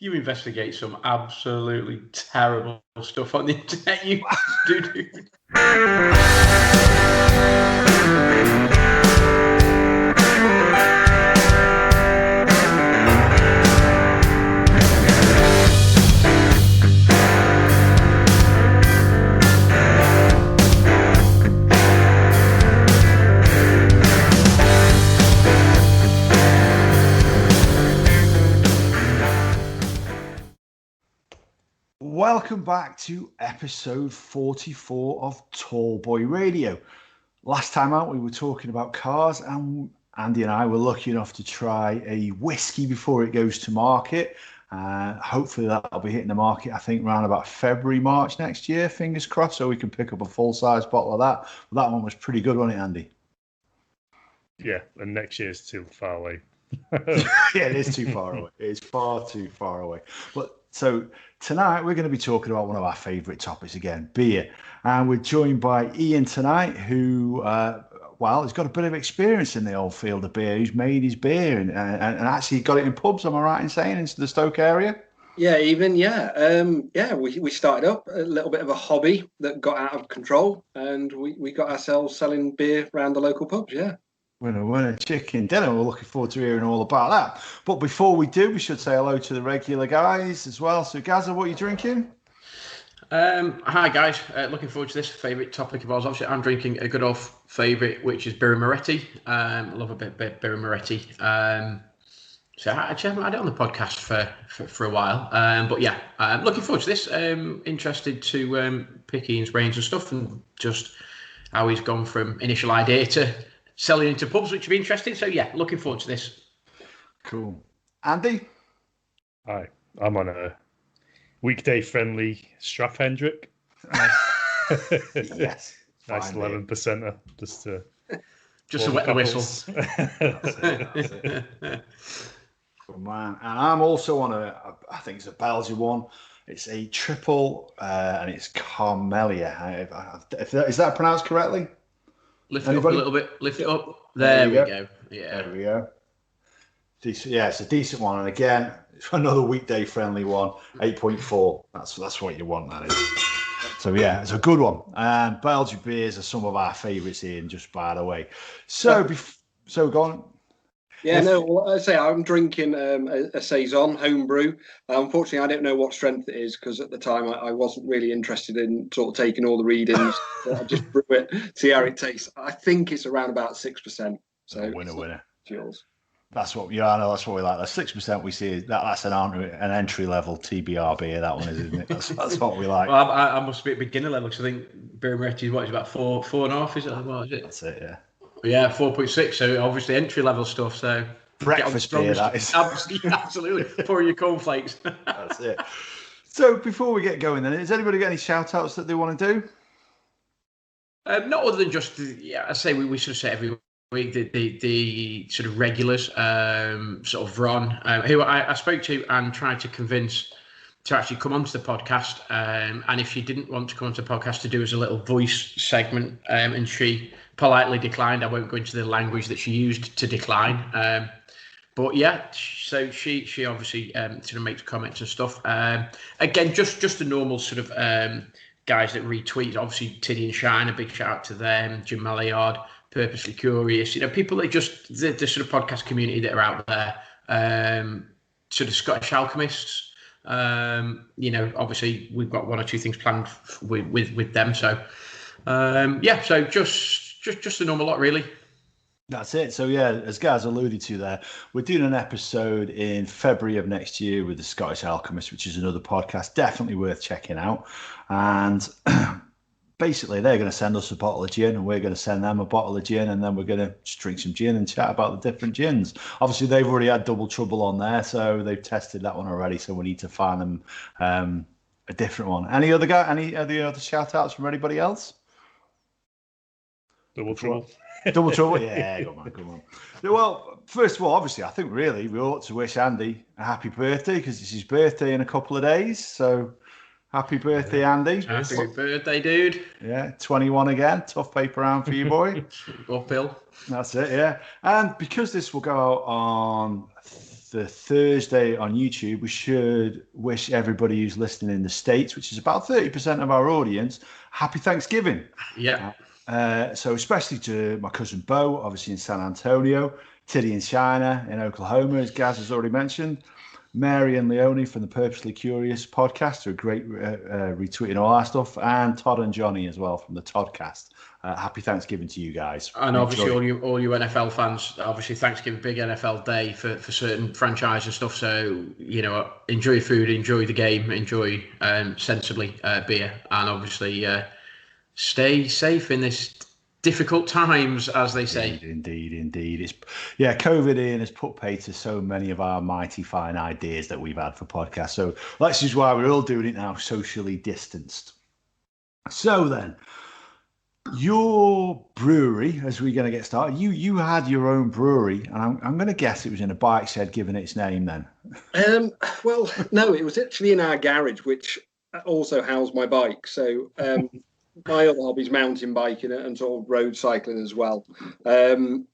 You investigate some absolutely terrible stuff on the internet. You do, dude. Welcome back to episode 44 of Tall Boy Radio. Last time out, we were talking about cars, and Andy and I were lucky enough to try a whiskey before it goes to market. Hopefully that'll be hitting the market, I think, around about February, March next year, fingers crossed, so we can pick up a full-size bottle of that. But that one was pretty good, wasn't it, Andy? Yeah, and next year's too far away. Yeah, it is too far away. It is far too far away. But so tonight we're going to be talking about one of our favourite topics again, beer. And we're joined by Ian tonight, who, has got a bit of experience in the old field of beer. He's made his beer and actually got it in pubs, am I right in saying, into the Stoke area? Yeah, we started up a little bit of a hobby that got out of control, and we got ourselves selling beer around the local pubs, yeah. Winner, chicken dinner. We're looking forward to hearing all about that. But before we do, we should say hello to the regular guys as well. So, Gazza, what are you drinking? Hi, guys. Looking forward to this favourite topic of ours. Obviously, I'm drinking a good old favourite, which is Birra Moretti. I love a bit of Birra Moretti. So I actually haven't had it on the podcast for a while. But yeah, I'm looking forward to this. Interested to pick Ian's brains and stuff, and just how he's gone from initial idea to selling into pubs, which would be interesting. So yeah, looking forward to this. Cool. Andy? Hi, I'm on a weekday-friendly Straffhendrick. Yes. Nice 11%er, just to wet the whistle. That's it. Good man. And I'm also on I think it's a Belgian one. It's a triple, and it's Carmelia. Is that pronounced correctly? Lift it up a little bit. Lift it up. There we go. Yeah. There we go. Decent. Yeah, it's a decent one. And again, it's another weekday friendly one. 8.4. That's what you want, that is. So yeah, it's a good one. And Belgian beers are some of our favourites here, just by the way. So go on. Yeah, I say I'm drinking a Saison homebrew. Unfortunately, I don't know what strength it is, because at the time I wasn't really interested in sort of taking all the readings. I just brew it, see how it tastes. I think it's around about 6%. So winner. Yours. That's what we like. That 6% we see that's an entry level TBR beer. That one is, isn't it? That's what we like. Well, I must be at beginner level, because I think Birra Moretti is about 4.5. Is it? What is it? That's it. Yeah. Yeah, 4.6. So obviously entry level stuff. So breakfast beer, that is. Absolutely. For your cornflakes. That's it. So before we get going, then, has anybody got any shout outs that they want to do? Not other than just, I say we sort of say every week the sort of regulars, sort of Ron, who I spoke to and tried to convince to actually come onto the podcast. And if she didn't want to come onto the podcast, to do as a little voice segment, and she politely declined. I won't go into the language that she used to decline. But yeah, so she obviously sort of makes comments and stuff. Again, just the normal sort of guys that retweet. Obviously, Tiddy and Shine, a big shout out to them. Jim Maillard, Purposely Curious. People that just the sort of podcast community that are out there. Sort of Scottish Alchemists. Obviously we've got one or two things planned with them. So so just the normal lot, really. That's it. So yeah, as Gaz alluded to there, we're doing an episode in February of next year with the Scottish Alchemist, which is another podcast definitely worth checking out. And basically, they're going to send us a bottle of gin, and we're going to send them a bottle of gin, and then we're going to just drink some gin and chat about the different gins. Obviously, they've already had Double Trouble on there, so they've tested that one already. So we need to find them a different one. Any other shout outs from anybody else? Double Trouble. Double Trouble, yeah, good man. Well, first of all, obviously, I think really we ought to wish Andy a happy birthday, because it's his birthday in a couple of days. So happy birthday, Andy. Happy birthday, dude. Yeah, 21 again. Tough paper round for you, boy. Uphill. That's it, yeah. And because this will go out on the Thursday on YouTube, we should wish everybody who's listening in the States, which is about 30% of our audience, happy Thanksgiving. Yeah. So especially to my cousin Bo, obviously in San Antonio, Tiddy in China, in Oklahoma, as Gaz has already mentioned, Mary and Leonie from the Purposely Curious podcast, who are great retweeting all our stuff, and Todd and Johnny as well from the Toddcast. Happy Thanksgiving to you guys. And obviously all you NFL fans, obviously Thanksgiving, big NFL day for certain franchise and stuff. So, enjoy food, enjoy the game, enjoy sensibly beer, and obviously stay safe in this difficult times, as they say. Indeed. COVID Ian has put pay to so many of our mighty fine ideas that we've had for podcasts. So that's just why we're all doing it now, socially distanced. So then, your brewery, as we're going to get started, you had your own brewery, and I'm going to guess it was in a bike shed, given its name then. Well, no, it was actually in our garage, which also housed my bike. So my other hobby is mountain biking and sort of road cycling as well. And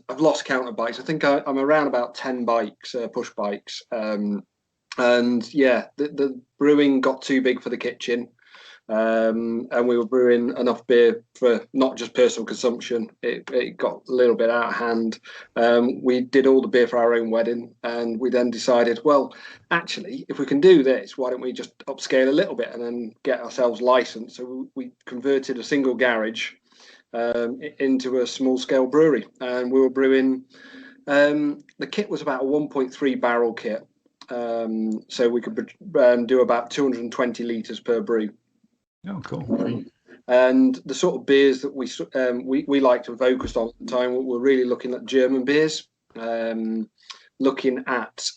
I've lost count of bikes. I think I'm around about 10 bikes, push bikes. And yeah, the brewing got too big for the kitchen. And we were brewing enough beer for not just personal consumption. It got a little bit out of hand. We did all the beer for our own wedding, and we then decided, well, actually, if we can do this, why don't we just upscale a little bit and then get ourselves licensed? So we converted a single garage into a small-scale brewery, and we were brewing. The kit was about a 1.3 barrel kit, so we could do about 220 litres per brew. Oh, cool. And the sort of beers that we liked and focused on at the time were really looking at German beers, looking at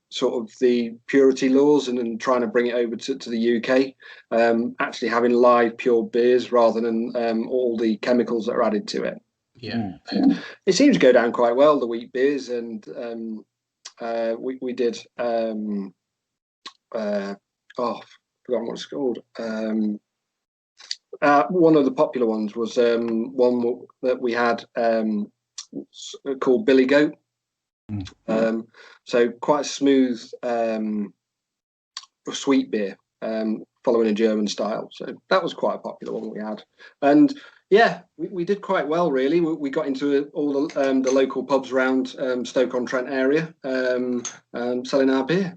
sort of the purity laws and trying to bring it over to the UK, actually having live pure beers rather than all the chemicals that are added to it. Yeah. It seems to go down quite well, the wheat beers, and we did forgotten what it's called. One of the popular ones was one that we had called Billy Goat. So quite a smooth, sweet beer, following a German style. So that was quite a popular one we had. And yeah, we did quite well, really. We got into all the local pubs around Stoke-on-Trent area, selling our beer.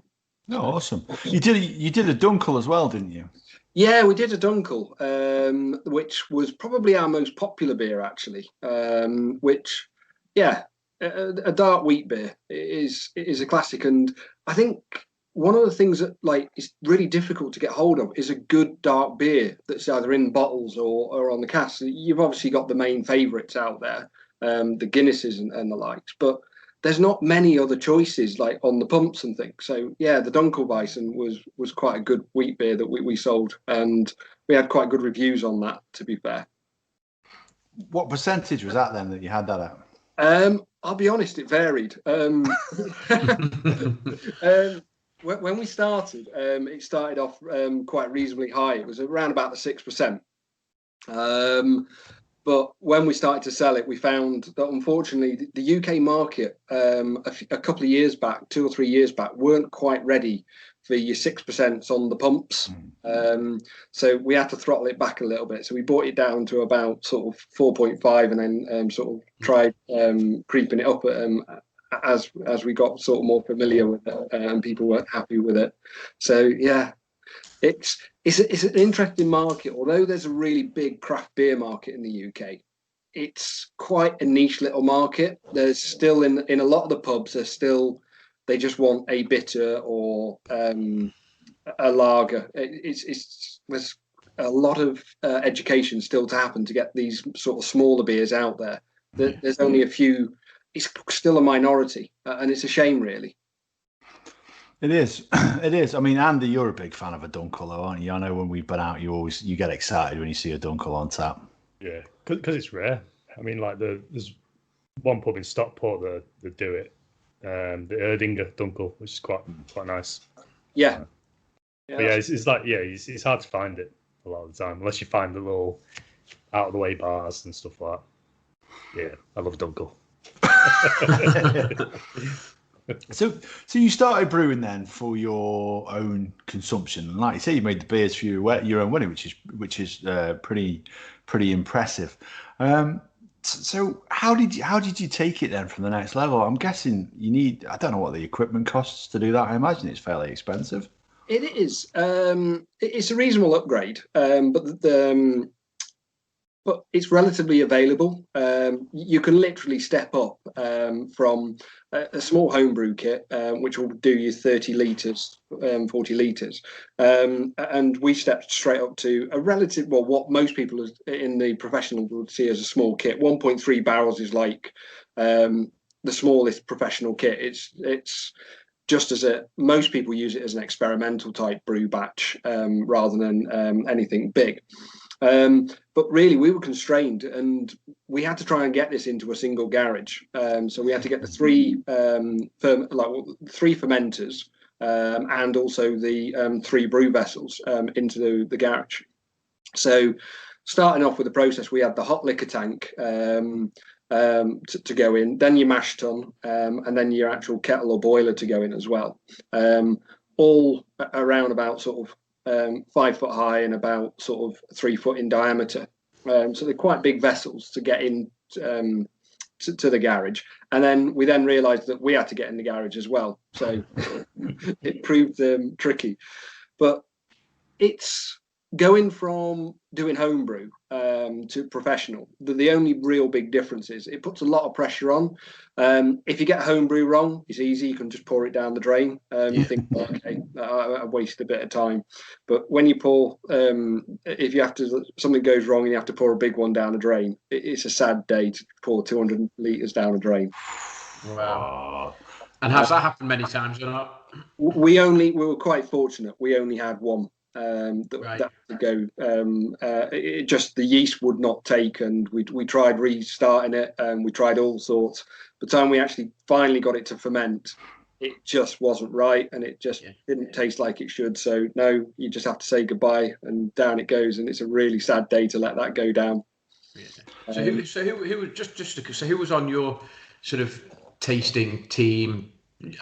Oh, awesome! You did a Dunkel as well, didn't you? Yeah, we did a Dunkel, which was probably our most popular beer, actually. Which, yeah, a dark wheat beer is a classic, and I think one of the things that is really difficult to get hold of is a good dark beer that's either in bottles or on the cask. You've obviously got the main favourites out there, the Guinnesses and the likes, but there's not many other choices on the pumps and things. So yeah, the Dunkelweizen was quite a good wheat beer that we sold, and we had quite good reviews on that, to be fair. What percentage was that then that you had that at? I'll be honest, it varied. When we started, it started off quite reasonably high. It was around about the 6%. But when we started to sell it, we found that unfortunately the UK market a couple of years back, 2 or 3 years back, weren't quite ready for your 6% on the pumps. So we had to throttle it back a little bit. So we brought it down to about sort of 4.5, and then sort of tried creeping it up as we got sort of more familiar with it, and people were happy with it. So yeah. It's an interesting market. Although there's a really big craft beer market in the UK, it's quite a niche little market. There's still in a lot of the pubs, they just want a bitter or a lager. There's a lot of education still to happen to get these sort of smaller beers out there. There's only a few. It's still a minority, and it's a shame, really. It is. It is. I mean, Andy, you're a big fan of a Dunkel, though, aren't you? I know when we've been out, you get excited when you see a Dunkel on tap. Yeah, because it's rare. I mean, there's one pub in Stockport that do it, the Erdinger Dunkel, which is quite nice. Yeah. But yeah, it's hard to find it a lot of the time, unless you find the little out of the way bars and stuff like that. Yeah, I love Dunkel. So you started brewing then for your own consumption, and like you say, you made the beers for your own wedding, which is pretty impressive. So how did you take it then from the next level? I'm guessing you need, I don't know what the equipment costs to do that. I imagine it's fairly expensive. It is. It's a reasonable upgrade, but it's relatively available. You can literally step up from a small homebrew kit, which will do you 30 litres, 40 litres. And we stepped straight up to a relative, well, what most people in the professional would see as a small kit. 1.3 barrels is like the smallest professional kit. It's just as most people use it as an experimental type brew batch rather than anything big. But really, we were constrained, and we had to try and get this into a single garage. So we had to get the three fermenters and also the 3 brew vessels into the garage. So, starting off with the process, we had the hot liquor tank to go in, then your mash tun, and then your actual kettle or boiler to go in as well. All around about sort of 5 foot high and about sort of 3 foot in diameter. So they're quite big vessels to get in to the garage. And then we realised that we had to get in the garage as well. So it proved tricky. But it's going from doing homebrew to professional. The only real big difference is it puts a lot of pressure on. If you get homebrew wrong, it's easy. You can just pour it down the drain. You think, okay, I wasted a bit of time. But when you pour, if you have to, something goes wrong and you have to pour a big one down the drain, it's a sad day to pour 200 litres down the drain. Wow. And has that happened many times or not? We were quite fortunate. We only had one. That to go. It just, the yeast would not take, and we tried restarting it, and we tried all sorts. By the time we actually finally got it to ferment, it just wasn't right, and it just didn't taste like it should. So no, you just have to say goodbye, and down it goes, and it's a really sad day to let that go down. Yeah. So who was on your sort of tasting team?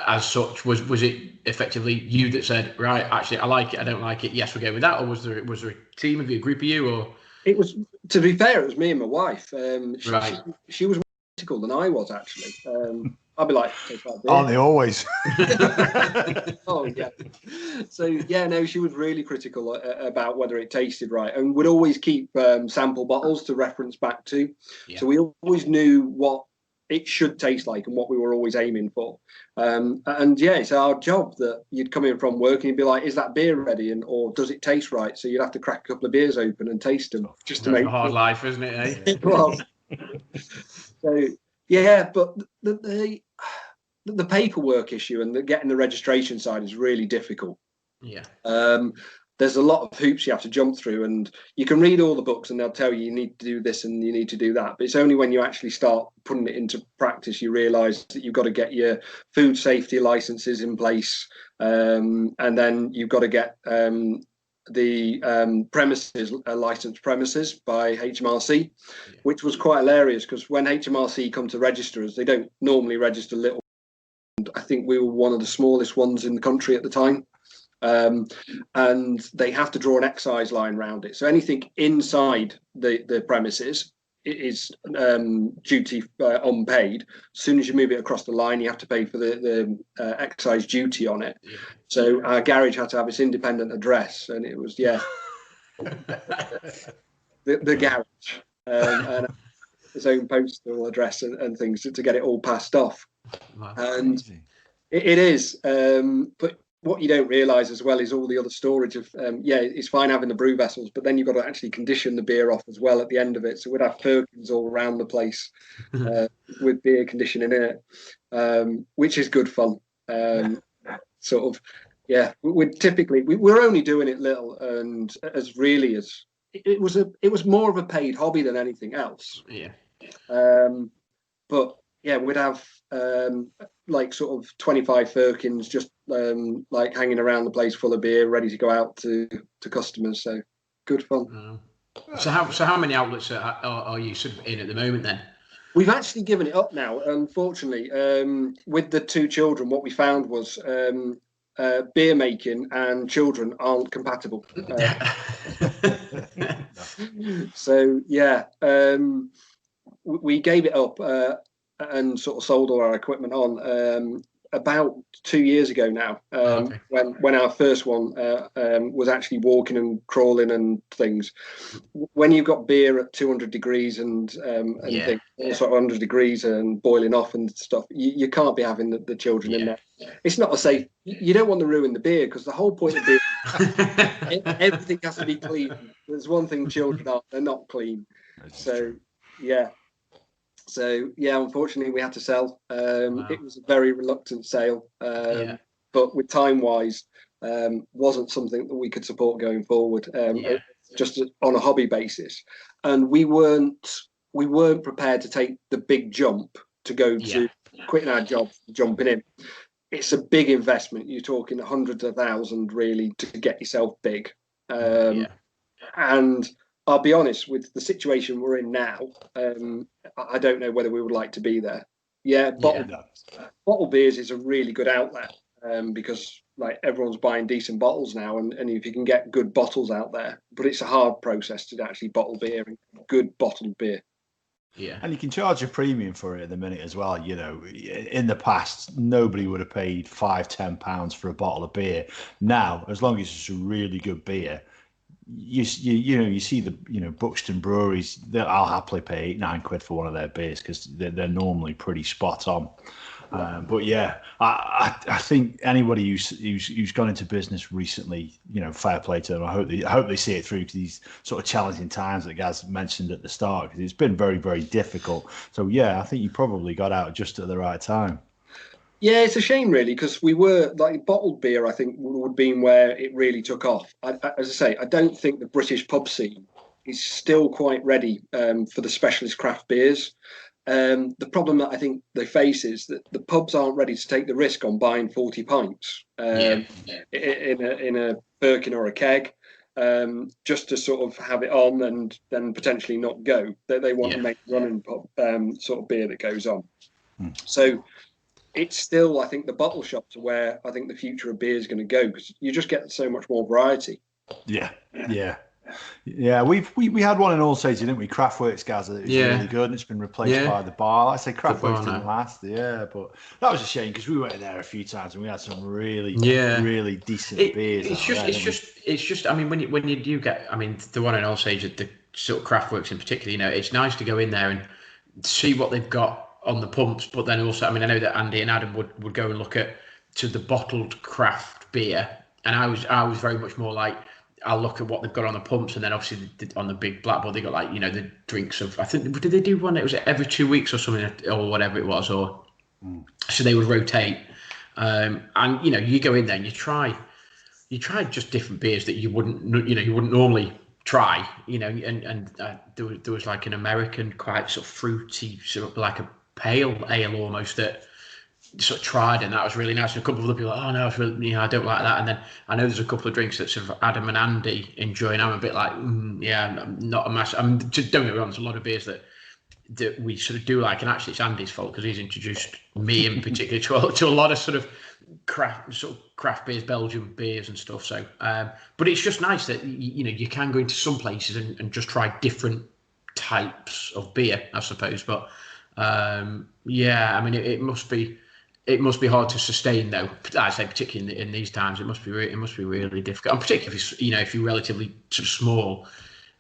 As such, was it effectively you that said, right, actually I like it, I don't like it, yes, we're going with that, or was there a team of you, a group of you, or? It was, to be fair, it was me and my wife. She was more critical than I was, actually. I'd be like, take that beer. Aren't they always? Oh yeah. So yeah, no, she was really critical about whether it tasted right, and would always keep sample bottles to reference back to. Yeah. So we always knew what it should taste like and what we were always aiming for. And yeah, it's our job that you'd come in from work and you'd be like, is that beer ready? Or does it taste right? So you'd have to crack a couple of beers open and taste them just to make a hard life, isn't it? Eh? It was. So yeah, but the paperwork issue and getting the registration side is really difficult. Yeah. There's a lot of hoops you have to jump through, and you can read all the books and they'll tell you need to do this and you need to do that. But it's only when you actually start putting it into practice you realise that you've got to get your food safety licenses in place, and then you've got to get the premises, licensed premises by HMRC, which was quite hilarious because when HMRC come to register us, they don't normally register little. I think we were one of the smallest ones in the country at the time. And they have to draw an excise line around it. So anything inside the premises is duty unpaid. As soon as you move it across the line, you have to pay for the excise duty on it. Yeah. So our garage had to have its independent address, and it was the garage and its own postal address and things to get it all passed off. Wow, and it is, but what you don't realise as well is all the other storage of, it's fine having the brew vessels, but then you've got to actually condition the beer off as well at the end of it. So we'd have firkins all around the place with beer conditioning in it, which is good fun. Sort of, yeah, we're only doing it little, and as really as it was more of a paid hobby than anything else. Yeah. But yeah, we'd have like sort of 25 firkins just like hanging around the place full of beer, ready to go out to customers. So good fun. So how many outlets are you sort of in at the moment then? We've actually given it up now, unfortunately. With the two children, what we found was beer making and children aren't compatible. So, yeah, we gave it up and sort of sold all our equipment on about 2 years ago now, Okay. when our first one was actually walking and crawling and things. When you've got beer at 200 degrees and things, also 100 degrees and boiling off and stuff, you can't be having the children in there. It's not a safe. You don't want to ruin the beer, because the whole point of beer, everything has to be clean. There's one thing children are, they're not clean. So unfortunately we had to sell. Wow. It was a very reluctant sale, but with time-wise, wasn't something that we could support going forward, just on a hobby basis. And we weren't prepared to take the big jump to go to quitting our job, jumping in. It's a big investment. You're talking hundreds of thousands really to get yourself big. And I'll be honest, with the situation we're in now, I don't know whether we would like to be there. Bottled beers is a really good outlet, because like everyone's buying decent bottles now, and if you can get good bottles out there, but it's a hard process to actually bottle beer, and good bottled beer. Yeah, and you can charge a premium for it at the minute as well. You know, in the past, nobody would have paid £5-10 for a bottle of beer. Now, as long as it's a really good beer, you see the Buxton breweries. I'll happily pay £8-9 for one of their beers, because they're normally pretty spot on. But yeah, I think anybody who's gone into business recently, fair play to them. I hope they see it through to these sort of challenging times that Gaz mentioned at the start, because it's been very, very difficult. So yeah, I think you probably got out just at the right time. Yeah, it's a shame really, because we were like bottled beer, I think, would have been where it really took off. As I say, I don't think the British pub scene is still quite ready for the specialist craft beers. The problem that I think they face is that the pubs aren't ready to take the risk on buying 40 pints in a Birkin or a keg, just to sort of have it on and then potentially not go. They want to make running pub sort of beer that goes on. So it's still, I think, the bottle shops are where I think the future of beer is going to go, because you just get so much more variety. Yeah. We had one in Allsage, didn't we? Craftworks, Gaz. It was really good, and it's been replaced by the bar. I say Craftworks didn't last, but that was a shame, because we went in there a few times and we had some really decent beers. It's just. I mean, when you do get, I mean, the one in Allsage, the sort of Craftworks in particular, it's nice to go in there and see what they've got on the pumps, but then also, I mean, I know that Andy and Adam would go and look to the bottled craft beer, and I was very much more like, I'll look at what they've got on the pumps, and then obviously on the big blackboard they got like the drinks of, I think, did they do one that was every 2 weeks or something, or whatever it was, or so they would rotate, and you go in there and you try just different beers that you wouldn't normally try, and there was like an American quite sort of fruity, sort of like a pale ale almost, that sort of tried, and that was really nice. And a couple of other people, oh no, it's really, I don't like that. And then I know there's a couple of drinks that sort of Adam and Andy enjoy, and I'm a bit like, I'm not a massive. I mean, don't get me wrong, there's a lot of beers that we sort of do like, and actually it's Andy's fault, because he's introduced me in particular to a lot of sort of craft beers, Belgian beers and stuff. So, but it's just nice that you can go into some places and just try different types of beer, I suppose. But I mean, it must be hard to sustain, though. I say particularly in these times, it must be really difficult, and particularly if you're relatively sort of small,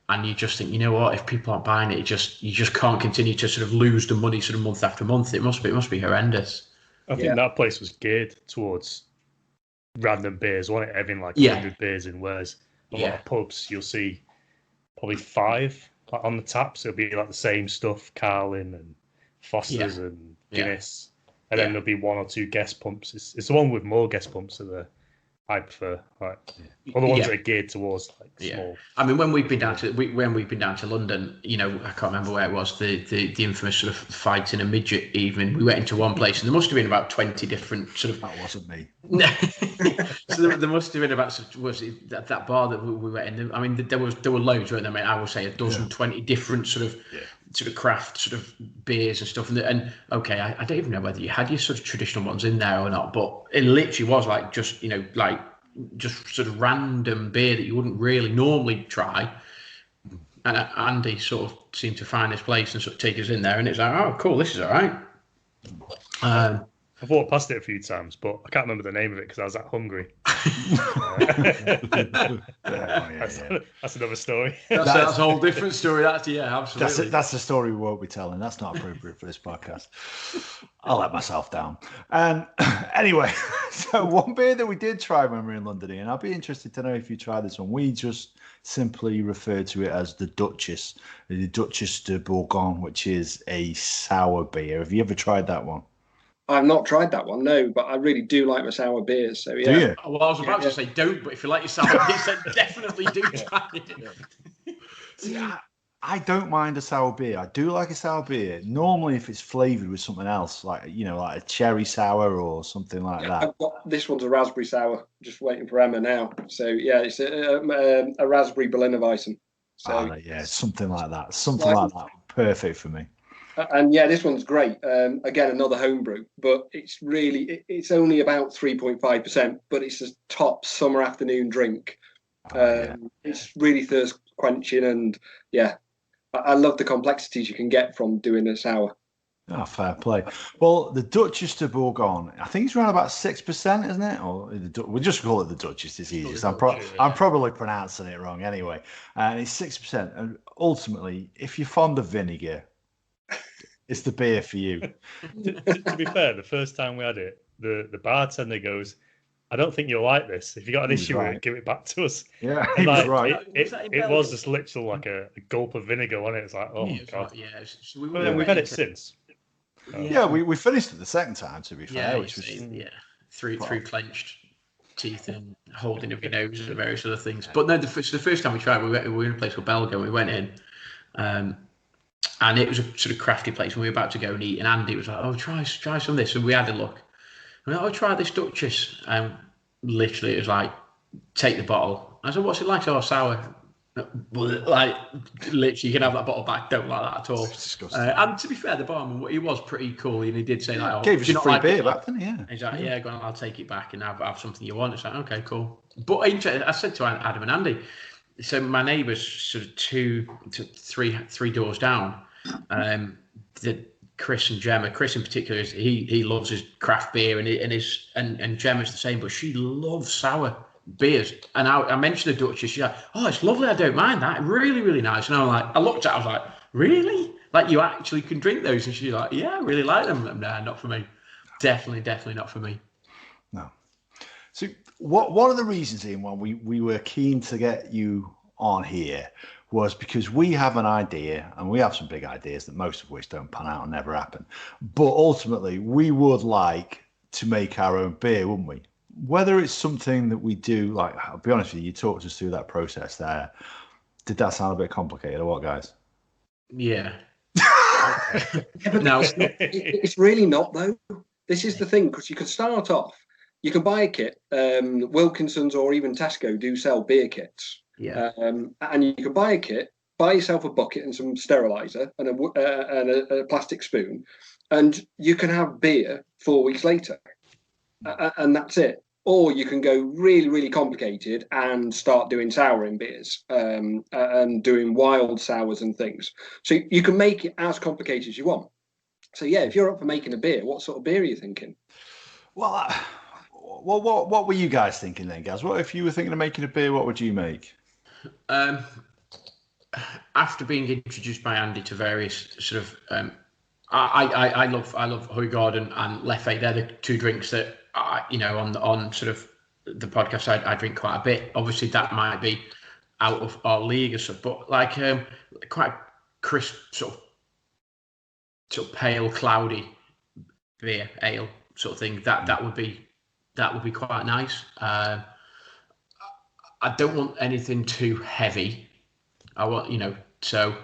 and you just think, if people aren't buying it, you just can't continue to sort of lose the money sort of month after month. It must be horrendous. I think that place was geared towards random beers, wasn't it? Having like 100 beers in, whereas a lot of pubs, you'll see probably 5 on the taps. It'll be like the same stuff, Carlin and Foster's and Guinness. And then there'll be 1 or 2 guest pumps. It's the one with more guest pumps that I prefer. Right? Or the ones that are geared towards like small. I mean, when we've been down to London, I can't remember where it was, the infamous sort of fight in a midget evening. We went into one place, and there must have been about 20 different sort of. That wasn't me. So there must have been about, was it that bar that we went in? I mean, there were loads, weren't there? I mean, I would say a dozen, 20 different sort of sort of craft sort of beers and stuff. And okay, I don't even know whether you had your sort of traditional ones in there or not, but it literally was like just, you know, like just sort of random beer that you wouldn't really normally try. And Andy sort of seemed to find this place and sort of take us in there, and it's like, oh, cool, this is all right. I've walked past it a few times, but I can't remember the name of it because I was that hungry. That's another story. That's a whole different story. Absolutely. That's a story we won't be telling. That's not appropriate for this podcast. I'll let myself down. Anyway, so one beer that we did try when we were in London, and I'll be interested to know if you tried this one. We just simply referred to it as the Duchess de Bourgogne, which is a sour beer. Have you ever tried that one? I've not tried that one, no, but I really do like my sour beers. So yeah. Do you? Well, I was about to say don't, but if you like your sour beers, then definitely do try it. See, I don't mind a sour beer. I do like a sour beer. Normally, if it's flavoured with something else, like, you know, like a cherry sour or something like that. This one's a raspberry sour. Just waiting for Emma now. So yeah, it's a raspberry Berliner Weissen. So something like that. Something like that. Perfect for me. And yeah, this one's great. Again, another homebrew, but it's it's only about 3.5%, but it's a top summer afternoon drink. It's really thirst quenching, and yeah, I love the complexities you can get from doing a sour. Oh, fair play. Well, the Duchess de Bourgogne, I think it's around about 6%, isn't it? Or we just call it the Duchess. It's easiest. I'm probably pronouncing it wrong anyway. And it's 6%. And ultimately, if you're fond of vinegar, it's the beer for you. to be fair, the first time we had it, the bartender goes, I don't think you'll like this. If you got an issue with it, give it back to us. Yeah, he was right. It was just literally like a gulp of vinegar on it. It's like, oh my God. We've had it since. We finished it the second time, to be fair. Which was through clenched teeth and holding of your nose and various other things. But no, the first time we tried, we were in a place called Belgium. We went in. And it was a sort of crafty place, and we were about to go and eat. And Andy was like, "Oh, try some of this." And we had a look. We went, "Oh, try this Duchess." And literally, it was like, "Take the bottle." I said, "What's it like?" "Oh, sour." Like, literally, you can have that bottle back. Don't like that at all. It's disgusting. And to be fair, the barman, he was pretty cool, and he did say like, "Oh, gave us a free beer back then." Yeah. He's like, "Yeah, go on, I'll take it back and have something you want." It's like, okay, cool. But I said to Adam and Andy, so my neighbours sort of three doors down. Chris and Gemma. Chris in particular, he loves his craft beer, and Gemma's the same, but she loves sour beers. And I mentioned the Duchess. She's like, "Oh, it's lovely. I don't mind that. Really, really nice." And I looked at her, I was like, "Really? Like, you actually can drink those?" And she's like, "Yeah, I really like them." Nah, not for me. Definitely not for me. No. So one of the reasons, Ian, why we were keen to get you on here was because we have an idea, and we have some big ideas that most of which don't pan out and never happen. But ultimately, we would like to make our own beer, wouldn't we? Whether it's something that we do, like, I'll be honest with you, you talked us through that process there. Did that sound a bit complicated or what, guys? Yeah. No, it's really not, though. This is the thing, because you can start off, you can buy a kit. Wilkinson's or even Tesco do sell beer kits. Yeah. And you can buy a kit, buy yourself a bucket and some sterilizer and a plastic spoon, and you can have beer 4 weeks later, and that's it. Or you can go really, really complicated and start doing souring beers and doing wild sours and things. So you can make it as complicated as you want. So yeah, if you're up for making a beer, what sort of beer are you thinking? Well, what were you guys thinking then, guys? What if you were thinking of making a beer? What would you make? After being introduced by Andy to various sort of, I love Hoegaarden and Leffe. They're the two drinks that on sort of the podcast I drink quite a bit. Obviously, that might be out of our league or stuff, but like quite crisp sort of pale, cloudy beer, ale sort of thing. That would be quite nice. I don't want anything too heavy. I want, so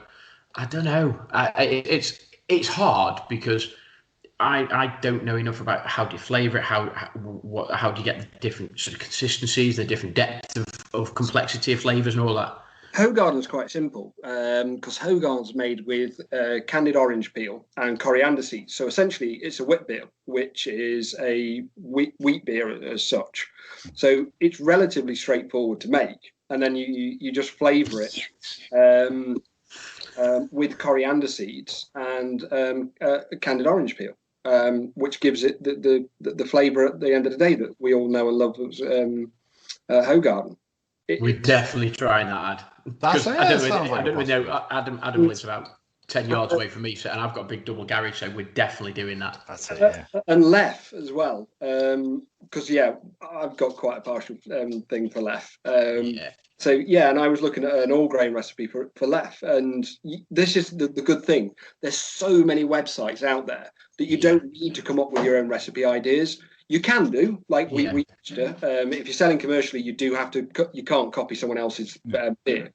I don't know. It's hard because I don't know enough about how do you flavour it, how do you get the different sort of consistencies, the different depth of complexity of flavours and all that. Hoegaarden's quite simple because Hoegaarden's made with candied orange peel and coriander seeds. So essentially, it's a wheat beer, which is a wheat beer as such. So it's relatively straightforward to make, and then you just flavour it with coriander seeds and candied orange peel, which gives it the flavour at the end of the day that we all know and love as Hoegaarden. We're definitely trying that, Ad. That's it. I don't really know. Adam lives about 10 yards away from me, so, and I've got a big double garage, so we're definitely doing that. That's it, yeah. And Lef as well, because I've got quite a partial thing for Lef. So and I was looking at an all grain recipe for Lef, and this is the good thing. There's so many websites out there that you don't need to come up with your own recipe ideas. You can do, like we used to. If you're selling commercially, you do have to. You can't copy someone else's beer.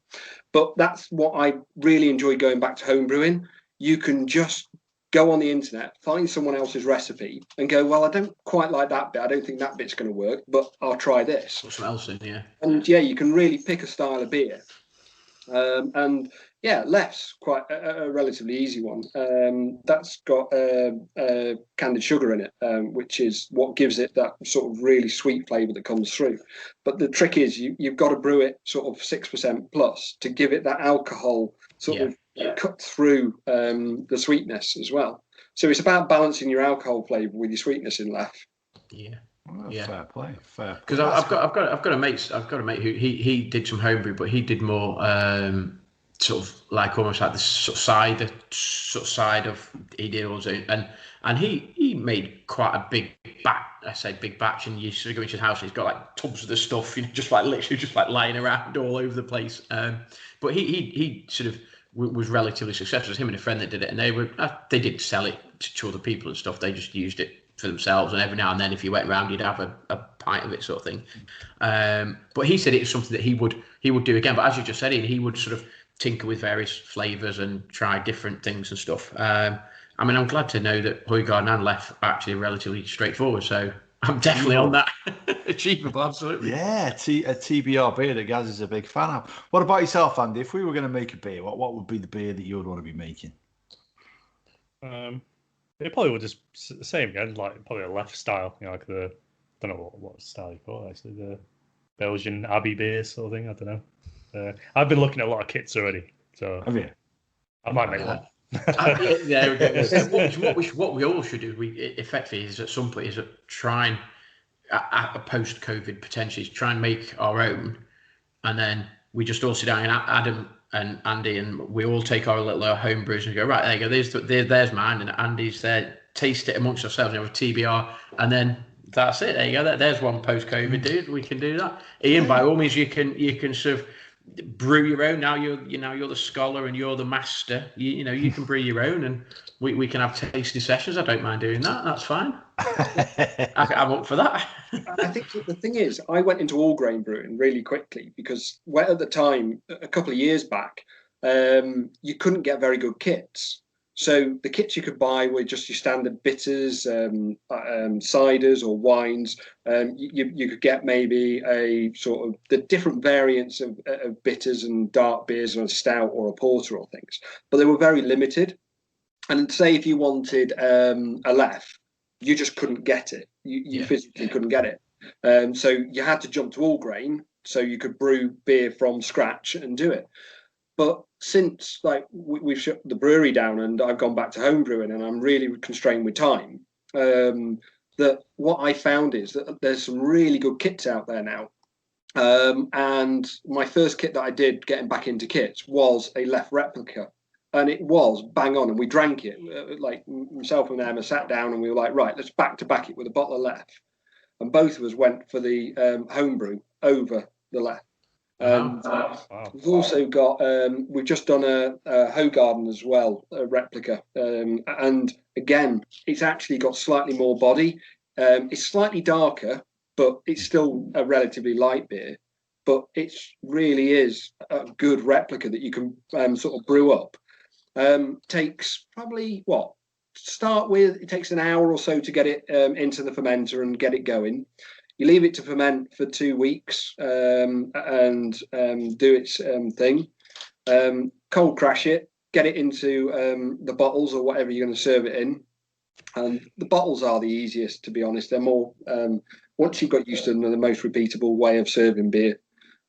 But that's what I really enjoy going back to home brewing. You can just go on the internet, find someone else's recipe, and go, well, I don't quite like that bit. I don't think that bit's going to work, but I'll try this. Put something else in, yeah. And you can really pick a style of beer. Lef's quite a relatively easy one. That's got candied sugar in it, which is what gives it that sort of really sweet flavour that comes through. But the trick is you've got to brew it sort of 6% plus to give it that alcohol sort of cut through the sweetness as well. So it's about balancing your alcohol flavour with your sweetness in Lef. Yeah. Well, fair play. Because I've got a mate who he did some homebrew, but he did more sort of like almost like the sort of side of he did also, and he made quite a big batch. I say big batch, and you sort of go into his house, and he's got like tubs of the stuff, just like literally just like lying around all over the place. But he sort of was relatively successful. It was him and a friend that did it, and they did sell it to other people and stuff. They just used it for themselves, and every now and then if you went round you'd have a pint of it sort of thing. But he said it was something that he would do again, but as you just said, he would sort of tinker with various flavours and try different things and stuff. I mean, I'm glad to know that Hoegaarden and Lef are actually relatively straightforward, so I'm definitely on that. Achievable, absolutely. Yeah, a TBR beer that Gaz is a big fan of. What about yourself, Andy? If we were going to make a beer, what would be the beer that you would want to be making? It probably would just the same again, like probably a Lef style, like the, I don't know what style you call it actually, the Belgian Abbey beers sort of thing. I don't know. I've been looking at a lot of kits already, so have you? I might make one. There we go. What we all should do, effectively, is at some point is try and at a post-COVID potentially try and make our own, and then we just all sit down and Adam and Andy, and we all take our little home brews and go, right, there you go, there's mine, and Andy's there, taste it amongst ourselves, have a TBR, and then that's it. There you go. There's one post-COVID, dude. We can do that. Ian, by all means, you can sort of brew your own. Now you're the scholar and you're the master. You can brew your own, and we can have tasting sessions. I don't mind doing that. That's fine. I'm up for that. I think the thing is, I went into all grain brewing really quickly because at the time, a couple of years back, you couldn't get very good kits. So the kits you could buy were just your standard bitters, ciders or wines. You could get maybe a sort of the different variants of bitters and dark beers and a stout or a porter or things, but they were very limited. And say if you wanted a Lef, you just couldn't get it. You physically couldn't get it. So you had to jump to all grain so you could brew beer from scratch and do it. But since we've shut the brewery down and I've gone back to home brewing and I'm really constrained with time, that what I found is that there's some really good kits out there now. And my first kit that I did getting back into kits was a Lef replica. And it was bang on, and we drank it. Like myself and Emma sat down and we were like, right, let's back to back it with a bottle of Lef. And both of us went for the homebrew over the Lef. We've also got we've just done a Hoegaarden as well, a replica, and again it's actually got slightly more body. It's slightly darker, but it's still a relatively light beer. But it really is a good replica that you can sort of brew up. Takes probably to start with, it takes an hour or so to get it into the fermenter and get it going. You leave it to ferment for 2 weeks and do its thing. Cold crash it, get it into the bottles or whatever you're going to serve it in. And the bottles are the easiest, to be honest. They're more, once you've got used to them, they're the most repeatable way of serving beer.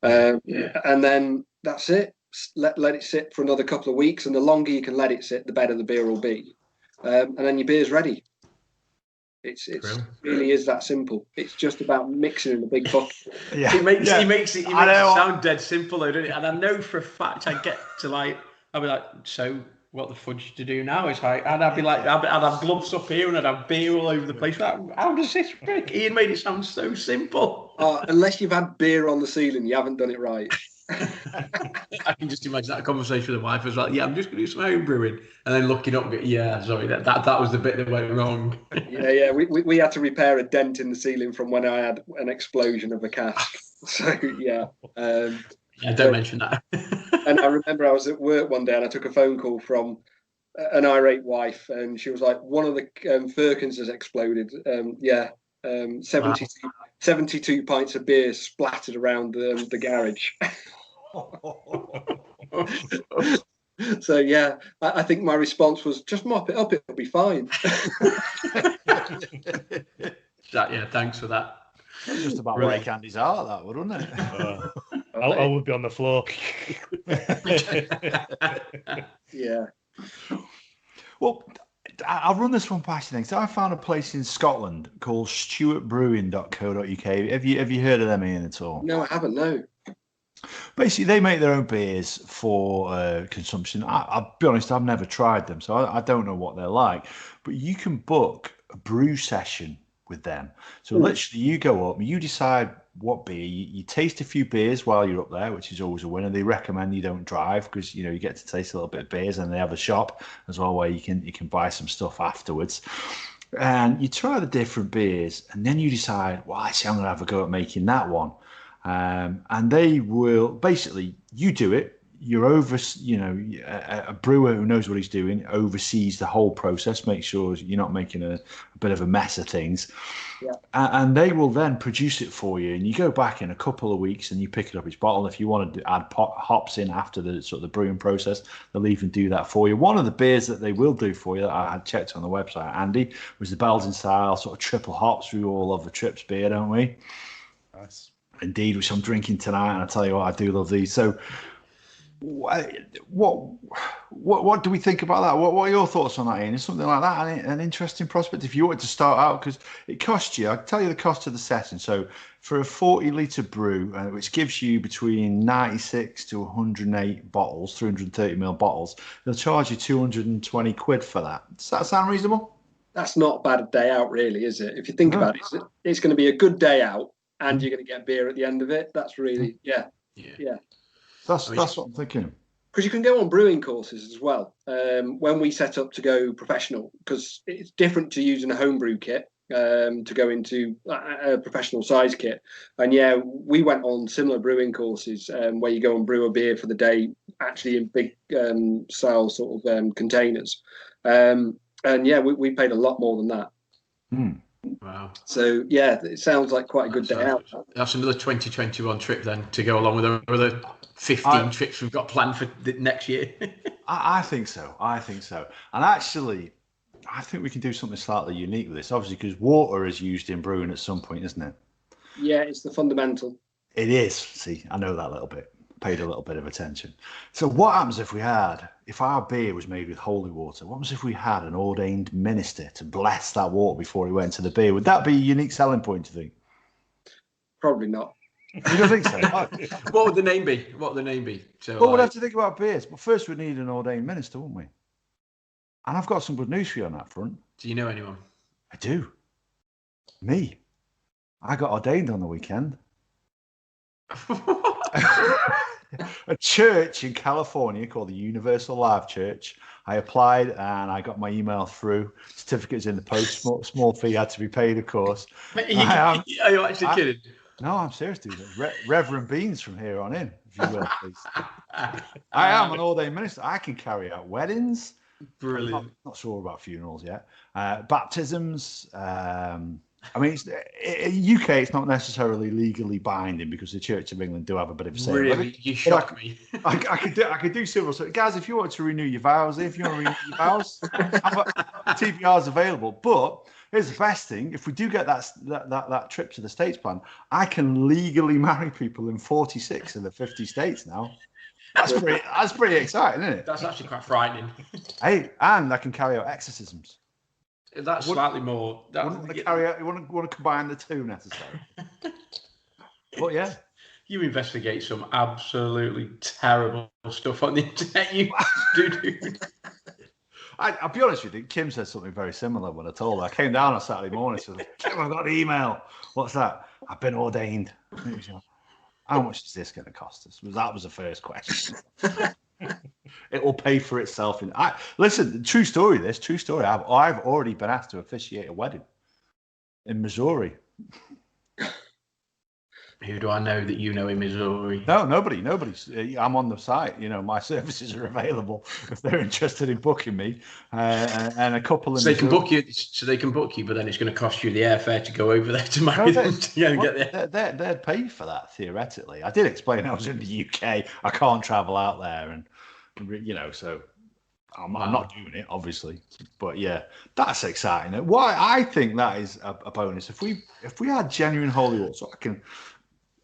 And then that's it. Let it sit for another couple of weeks. And the longer you can let it sit, the better the beer will be. And then your beer's ready. It really is that simple. It's just about mixing in a big bucket. Yeah. He makes it sound dead simple, though, doesn't it? And I know for a fact I get to I'll be like, so what the fudge to do now? It's like, and I'd be like, I'd have gloves up here and I'd have beer all over the place. Like, how does this work? Ian made it sound so simple. Unless you've had beer on the ceiling, you haven't done it right. I can just imagine that conversation with the wife as well. Yeah, I'm just going to do some home brewing, and then looking up. Yeah, sorry, that was the bit that went wrong. Yeah. We had to repair a dent in the ceiling from when I had an explosion of a cask. So yeah. Don't mention that. And I remember I was at work one day and I took a phone call from an irate wife, and she was like, "One of the firkins has exploded." 72 pints of beer splattered around the garage. So yeah, I think my response was, just mop it up, it'll be fine. Thanks for that. That's just about break Andy's heart, that would, wouldn't it? I would be on the floor. Yeah. Well, I'll run this one past you. So I found a place in Scotland called stuartbrewing.co.uk. Have you heard of them, Ian, at all? No, I haven't, no. Basically, they make their own beers for consumption. I'll be honest, I've never tried them, so I don't know what they're like. But you can book a brew session with them. So literally, you go up, you decide what beer. You taste a few beers while you're up there, which is always a winner. They recommend you don't drive because you get to taste a little bit of beers, and they have a shop as well where you can buy some stuff afterwards. And you try the different beers, and then you decide, well, actually, I'm going to have a go at making that one. And they will basically, you do it. You're a brewer who knows what he's doing, oversees the whole process, make sure you're not making a bit of a mess of things. Yeah. And they will then produce it for you. And you go back in a couple of weeks and you pick it up each bottle. If you want to add hops in after the sort of the brewing process, they'll even do that for you. One of the beers that they will do for you that I had checked on the website, Andy, was the Belgian style sort of triple hops. We all love the Trips beer, don't we? Nice. Indeed, which I'm drinking tonight. And I tell you what, I do love these. So what do we think about that? What are your thoughts on that, Ian? Is something like that an interesting prospect if you wanted to start out? Because it costs you, I'll tell you the cost of the session. So for a 40-litre brew, which gives you between 96 to 108 bottles, 330ml bottles, they'll charge you 220 quid for that. Does that sound reasonable? That's not a bad day out, really, is it? If you think about it, it's going to be a good day out, and you're going to get beer at the end of it. That's really, yeah. That's what I'm thinking. Because you can go on brewing courses as well. When we set up to go professional, because it's different to using a homebrew kit to go into a professional size kit. And yeah, we went on similar brewing courses where you go and brew a beer for the day, actually in big style sort of containers. And yeah, we paid a lot more than that. Wow. So yeah, it sounds like quite a good day out. That's another 2021 trip then to go along with the other 15 trips we've got planned for next year. I think so. And actually, I think we can do something slightly unique with this, obviously, because water is used in brewing at some point, isn't it? Yeah, it's the fundamental. It is. See, I know that a little bit. Paid a little bit of attention. So what happens if our beer was made with holy water? What happens if we had an ordained minister to bless that water before he went to the beer? Would that be a unique selling point, do you think? Probably not. You don't think so? What would the name be? So, we'd have to think about beers. But first we'd need an ordained minister, wouldn't we? And I've got some good news for you on that front. Do you know anyone? I do. Me. I got ordained on the weekend. A church in California called the Universal Life Church. I applied and I got my email through. Certificates in the post. Small fee had to be paid, of course. Are you actually kidding? No, I'm serious, dude. Reverend Beans from here on in, if you will, please. I am an ordained minister. I can carry out weddings. Brilliant. Not sure about funerals yet. Baptisms. I mean, in UK, it's not necessarily legally binding because the Church of England do have a bit of say. Really, you shock me. I could do civil. So, guys, if you want to renew your vows, TBR's available. But here's the best thing: if we do get that trip to the States plan, I can legally marry people in 46 of the 50 states now. That's pretty exciting, isn't it? That's actually quite frightening. Hey, and I can carry out exorcisms. That's slightly more. You want to combine the two necessarily. But yeah, you investigate some absolutely terrible stuff on the internet. You do. I'll be honest with you. Kim said something very similar when I told her. I came down on Saturday morning. Said, Kim, I've got an email. What's that? I've been ordained. How much is this going to cost us? That was the first question. It will pay for itself. Listen, true story. I've already been asked to officiate a wedding in Missouri. Who do I know that you know in Missouri? No, nobody. I'm on the site. My services are available if they're interested in booking me. And a couple of they can book you. So they can book you, but then it's going to cost you the airfare to go over there to marry them. Get there. They're paid for that theoretically. I did explain I was in the UK. I can't travel out there, and so I'm not doing it, obviously. But yeah, that's exciting. Why I think that is a bonus. If we had genuine holy water, so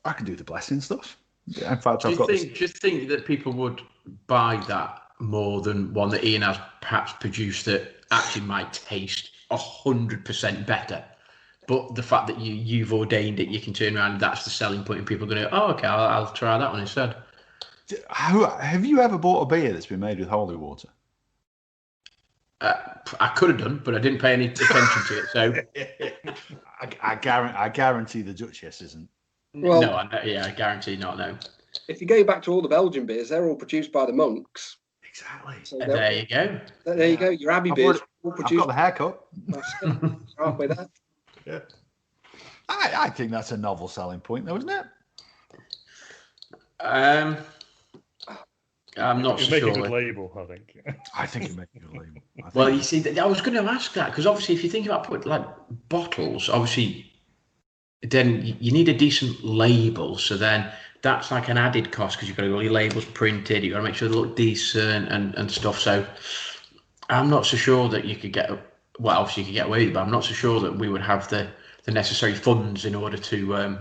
I can do the blessing stuff. Yeah, in fact, do you think that people would buy that more than one that Ian has perhaps produced that actually might taste 100% better? But the fact that you've ordained it, you can turn around, that's the selling point, and people are going to go, oh, okay, I'll try that one instead. Have you ever bought a beer that's been made with holy water? I could have done, but I didn't pay any attention to it. So I guarantee the Duchess isn't. Well, no, I guarantee not. No. If you go back to all the Belgian beers, they're all produced by the monks. Exactly. So there you go. There you go. Your Abbey beers all produced. I've got the haircut. Halfway there. Yeah. I think that's a novel selling point, though, isn't it? I'm not so sure. Make a good label, I think. I think you make a good label. Well, you see, I was going to ask that because obviously, if you think about bottles, obviously. Then you need a decent label, so then that's like an added cost because you've got to get all your labels printed. You've got to make sure they look decent and stuff. So I'm not so sure that you could obviously you could get away with it, but I'm not so sure that we would have the necessary funds in order to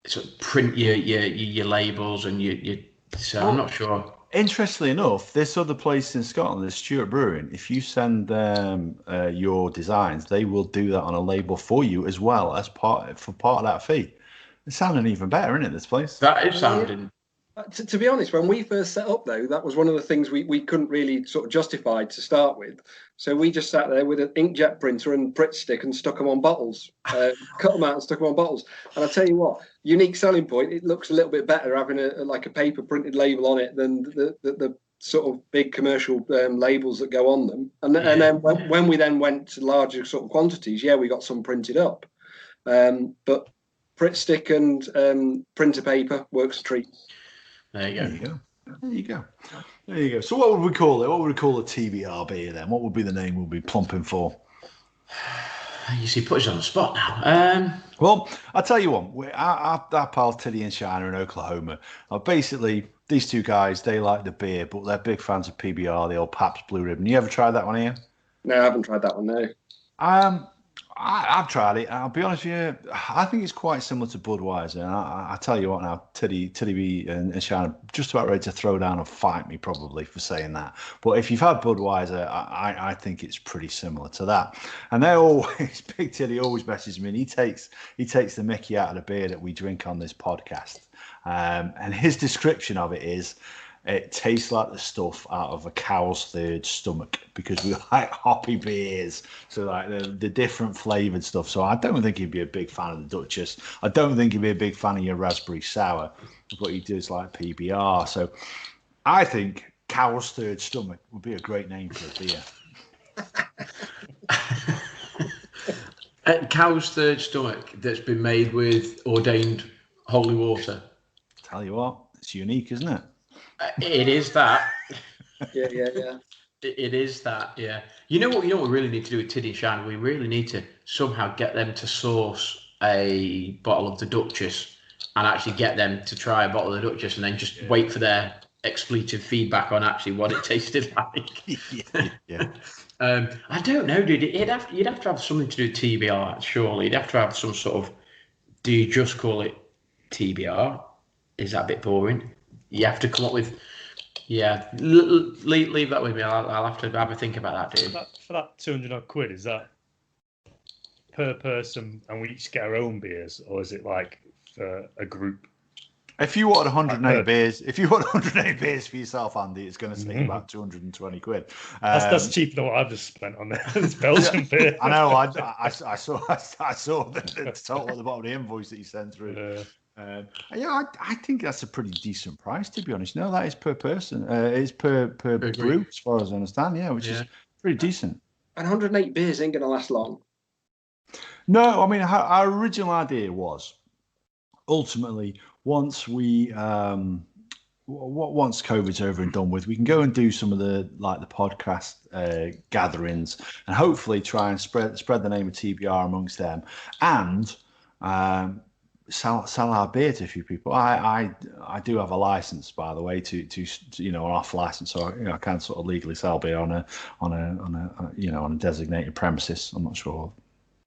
sort of print your labels and so I'm not sure. Interestingly enough, this other place in Scotland, the Stuart Brewing, if you send them your designs, they will do that on a label for you as well as part of that fee. It's sounding even better, isn't it, this place? That is sounding. To be honest, when we first set up, though, that was one of the things we couldn't really sort of justify to start with. So we just sat there with an inkjet printer and Pritt stick and stuck them on bottles, cut them out and stuck them on bottles. And I tell you what, unique selling point, it looks a little bit better having a paper printed label on it than the sort of big commercial labels that go on them. And then when we then went to larger sort of quantities, we got some printed up. But Pritt stick and printer paper works a treat. There you go. So what would we call it? What would we call a TBR beer then? What would be the name we'll be plumping for? You see, put us on the spot now. Well, I'll tell you what. Our pals Tiddy and Shiner in Oklahoma are basically these two guys. They like the beer, but they're big fans of PBR, the old Pabst Blue Ribbon. You ever tried that one, Ian? No, I haven't tried that one, no. I've tried it. I'll be honest with you. I think it's quite similar to Budweiser. And I tell you what now, Tiddy B and Shannon just about ready to throw down and fight me probably for saying that. But if you've had Budweiser, I think it's pretty similar to that. And they're always, Big Tiddy always messages me, and he takes the mickey out of the beer that we drink on this podcast. And his description of it is, it tastes like the stuff out of a cow's third stomach because we like hoppy beers, so like the different flavoured stuff. So I don't think he'd be a big fan of the Duchess. I don't think he'd be a big fan of your raspberry sour, but he does like PBR. So I think cow's third stomach would be a great name for a beer. Cow's third stomach that's been made with ordained holy water. Tell you what, it's unique, isn't it? It is that. Yeah. It is that. Yeah. You know what we really need to do with Tiddy and Shine? We really need to somehow get them to source a bottle of the Duchess and actually get them to try a bottle of the Duchess and then just wait for their expletive feedback on actually what it tasted like. I don't know, dude. You'd have to have something to do with TBR, surely. You'd have to have some sort of, do you just call it TBR? Is that a bit boring? You have to come up with, leave that with me. I'll have to have a think about that, dude. For that 200 odd quid, is that per person and we each get our own beers, or is it like for a group? If you want 108 beers, for yourself, Andy, it's going to take about 220 quid. That's cheaper than what I've just spent on this Belgian beer. I know. I saw the total at the bottom of the invoice that you sent through. I think that's a pretty decent price, to be honest. No, that is per person. It's per brew, as far as I understand. Yeah, which is pretty decent. And 108 beers ain't going to last long. No, I mean, our original idea was ultimately, once COVID's over and done with, we can go and do some of the podcast gatherings and hopefully try and spread the name of TBR amongst them and sell our beer to a few people. I do have a license, by the way, to an off license, so I can sort of legally sell beer on a designated premises. I'm not sure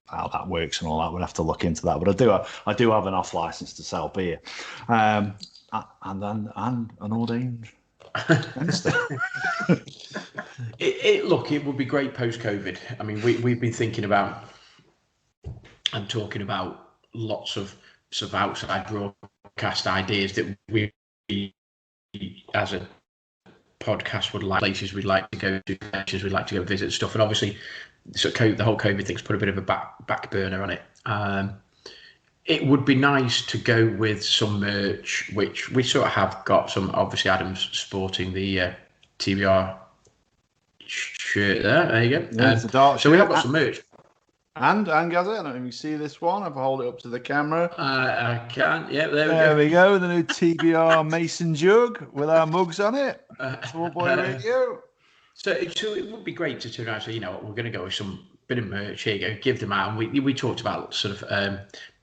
how that works and all that. We'll have to look into that. But I do have an off license to sell beer, and an ordained minister. It would be great post COVID. I mean, we've been thinking about and talking about lots of sort of outside broadcast ideas that we as a podcast would like, places we'd like to go to, places we'd like to go visit stuff, and obviously. So the whole COVID thing's put a bit of a back burner on it. It would be nice to go with some merch, which we sort of have got some. Obviously, Adam's sporting the TBR shirt there. There you go. Yeah, it's a dark shirt. So we have got some merch. And Gazzy, I don't know if you see this one. If I hold it up to the camera. I can. Yeah, there we go. The new TBR Mason jug with our mugs on it. Small Boy Radio. So it would be great to turn around and say, you know what, we're going to go with some bit of merch. Here you go, give them out. And we talked about sort of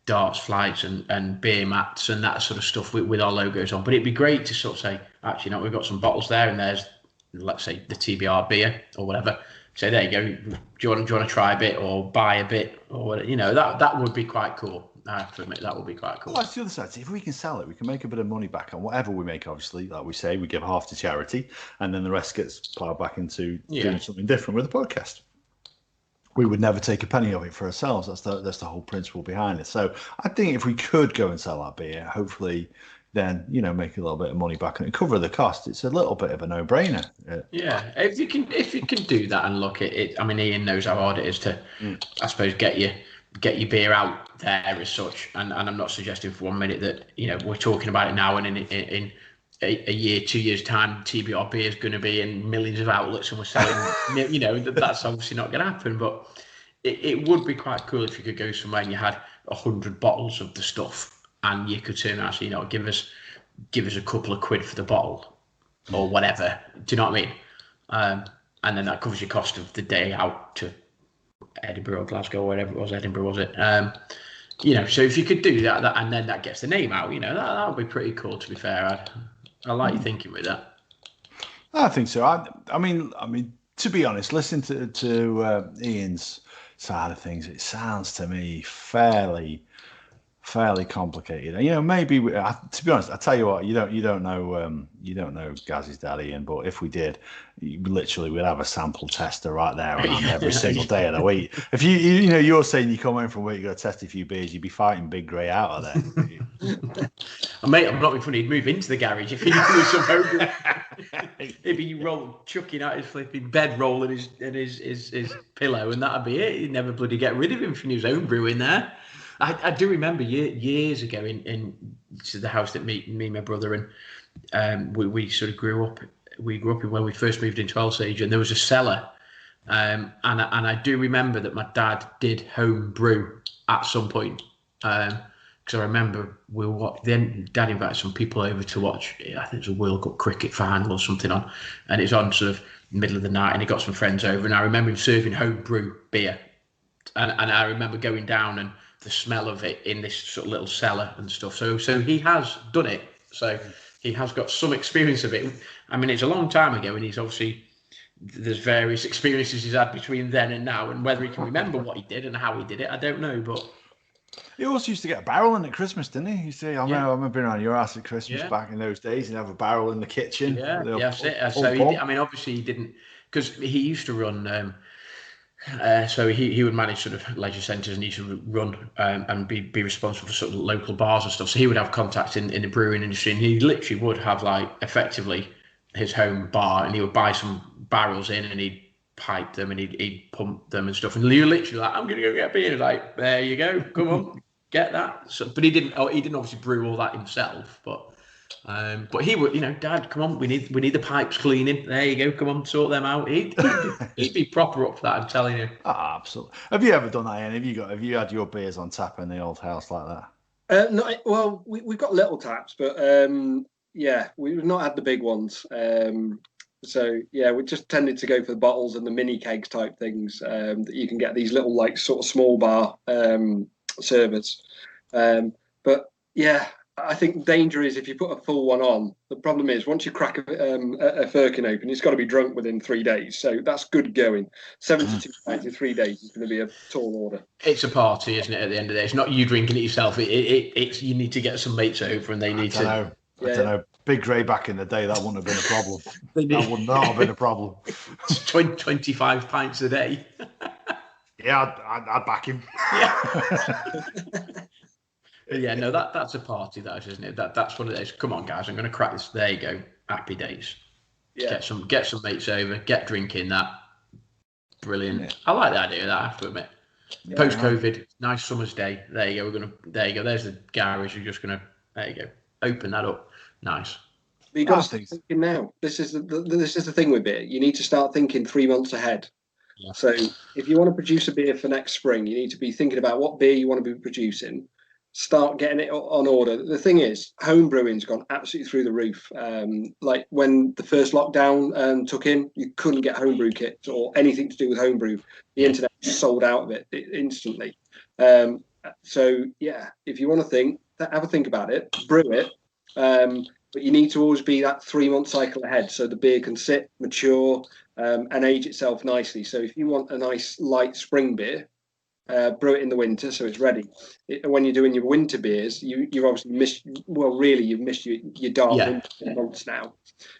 darts flights and beer mats and that sort of stuff with our logos on. But it'd be great to sort of say, actually, we've got some bottles there, and there's, let's say, the TBR beer or whatever. So there you go. Do you want to try a bit or buy a bit or whatever? That would be quite cool. I have to admit, that would be quite cool. Well, that's the other side. If we can sell it, we can make a bit of money back on whatever we make. Obviously, like we say, we give half to charity, and then the rest gets plowed back into doing something different with the podcast. We would never take a penny of it for ourselves. That's the whole principle behind it. So I think if we could go and sell our beer, hopefully, then make a little bit of money back and cover the cost. It's a little bit of a no-brainer. Yeah, if you can do that and look at it. I mean, Ian knows how hard it is to, I suppose, get your beer out there as such, and I'm not suggesting for 1 minute that we're talking about it now, and in a year, 2 years time, TBR beer is going to be in millions of outlets and we're selling. That's obviously not going to happen, but it would be quite cool if you could go somewhere and you had 100 bottles of the stuff, and you could turn around and say, give us a couple of quid for the bottle or whatever. Do you know what I mean? And then that covers your cost of the day out to Edinburgh or Glasgow or whatever it was. Edinburgh, was it? So if you could do that and then that gets the name out, that would be pretty cool, to be fair. I like you thinking with that. I think so. I mean, to be honest, listening to Ian's side of things, it sounds to me fairly complicated. Maybe to be honest, I tell you what, you don't know Gaz's dad, Ian, but if we did, we'd have a sample tester right there on every single day of the week. If you're saying you come home from work, you got to test a few beers, you'd be fighting Big Grey out of there. Mate, I'm not being funny. He'd move into the garage if he knew some home. He'd be chucking out his flipping bedroll and his pillow, and that'd be it. He'd never bloody get rid of him if he knew his own brew in there. I do remember years ago in the house that me and my brother and we sort of grew up. We grew up in when we first moved into Alsage, and there was a cellar, and I do remember that my dad did home brew at some point, because I remember then Dad invited some people over to watch. I think it was a World Cup cricket final or something on, and it's on sort of middle of the night, and he got some friends over, and I remember him serving home brew beer and I remember going down and the smell of it in this sort of little cellar and stuff. So he has done it. So he has got some experience of it. I mean, it's a long time ago, and he's obviously, there's various experiences he's had between then and now, and whether he can remember what he did and how he did it, I don't know. But he also used to get a barrel in at Christmas, didn't he? You see, I remember being around your house at Christmas back in those days. He'd have a barrel in the kitchen. Yeah, that's it. So I mean, obviously he didn't, because he used to run. So he would manage sort of leisure centres, and he used to run and be responsible for sort of local bars and stuff. So he would have contacts in the brewing industry, and he literally would have like effectively his home bar, and he would buy some barrels in, and he'd pipe them, and he'd pump them and stuff. And you're literally like, I'm gonna go get a beer. Like, there you go, come on, get that. So, but he didn't obviously brew all that himself, but he would, Dad, come on, we need the pipes cleaning. There you go, come on, sort them out. He'd be proper up for that, I'm telling you. Oh, absolutely. Have you ever done that, Ian? Have you had your beers on tap in the old house like that? No, well, we've got little taps, but we've not had the big ones. So yeah, we just tended to go for the bottles and the mini kegs type things that you can get, these little like sort of small bar servers. But yeah, I think danger is if you put a full one on. The problem is once you crack a firkin open, it's got to be drunk within 3 days. So that's good going. 72 pints in 3 days is going to be a tall order. It's a party, isn't it? At the end of the day, it's not you drinking it yourself. It's you need to get some mates over, and they need to. I don't know. Big Grey back in the day, that wouldn't have been a problem. That would not have been a problem. 25 pints a day. Yeah, I'd back him. Yeah. Yeah, no, that's a party, that is, isn't it? That's one of those. Come on, guys, I'm going to crack this. There you go. Happy days. Yeah. Get some mates over. Get drinking that. Brilliant. Yeah. I like the idea of that, I have to admit. Yeah, post-COVID, nice summer's day. There you go. There you go. There's the garage. You're just going to. There you go. Open that up. Nice. But you've got to start thinking now. This is the thing with beer. You need to start thinking 3 months ahead. Yeah. So if you want to produce a beer for next spring, you need to be thinking about what beer you want to be producing. Start getting it on order. The thing is, home brewing's gone absolutely through the roof. Like when the first lockdown took in, you couldn't get homebrew kits or anything to do with homebrew. The internet sold out of it instantly. So yeah, if you want to have a think about it, brew it. But you need to always be that 3 month cycle ahead, so the beer can sit, mature, and age itself nicely. So if you want a nice light spring beer, brew it in the winter so it's ready. When you're doing your winter beers, you've obviously missed. Well, really, you've missed your dark winter months now.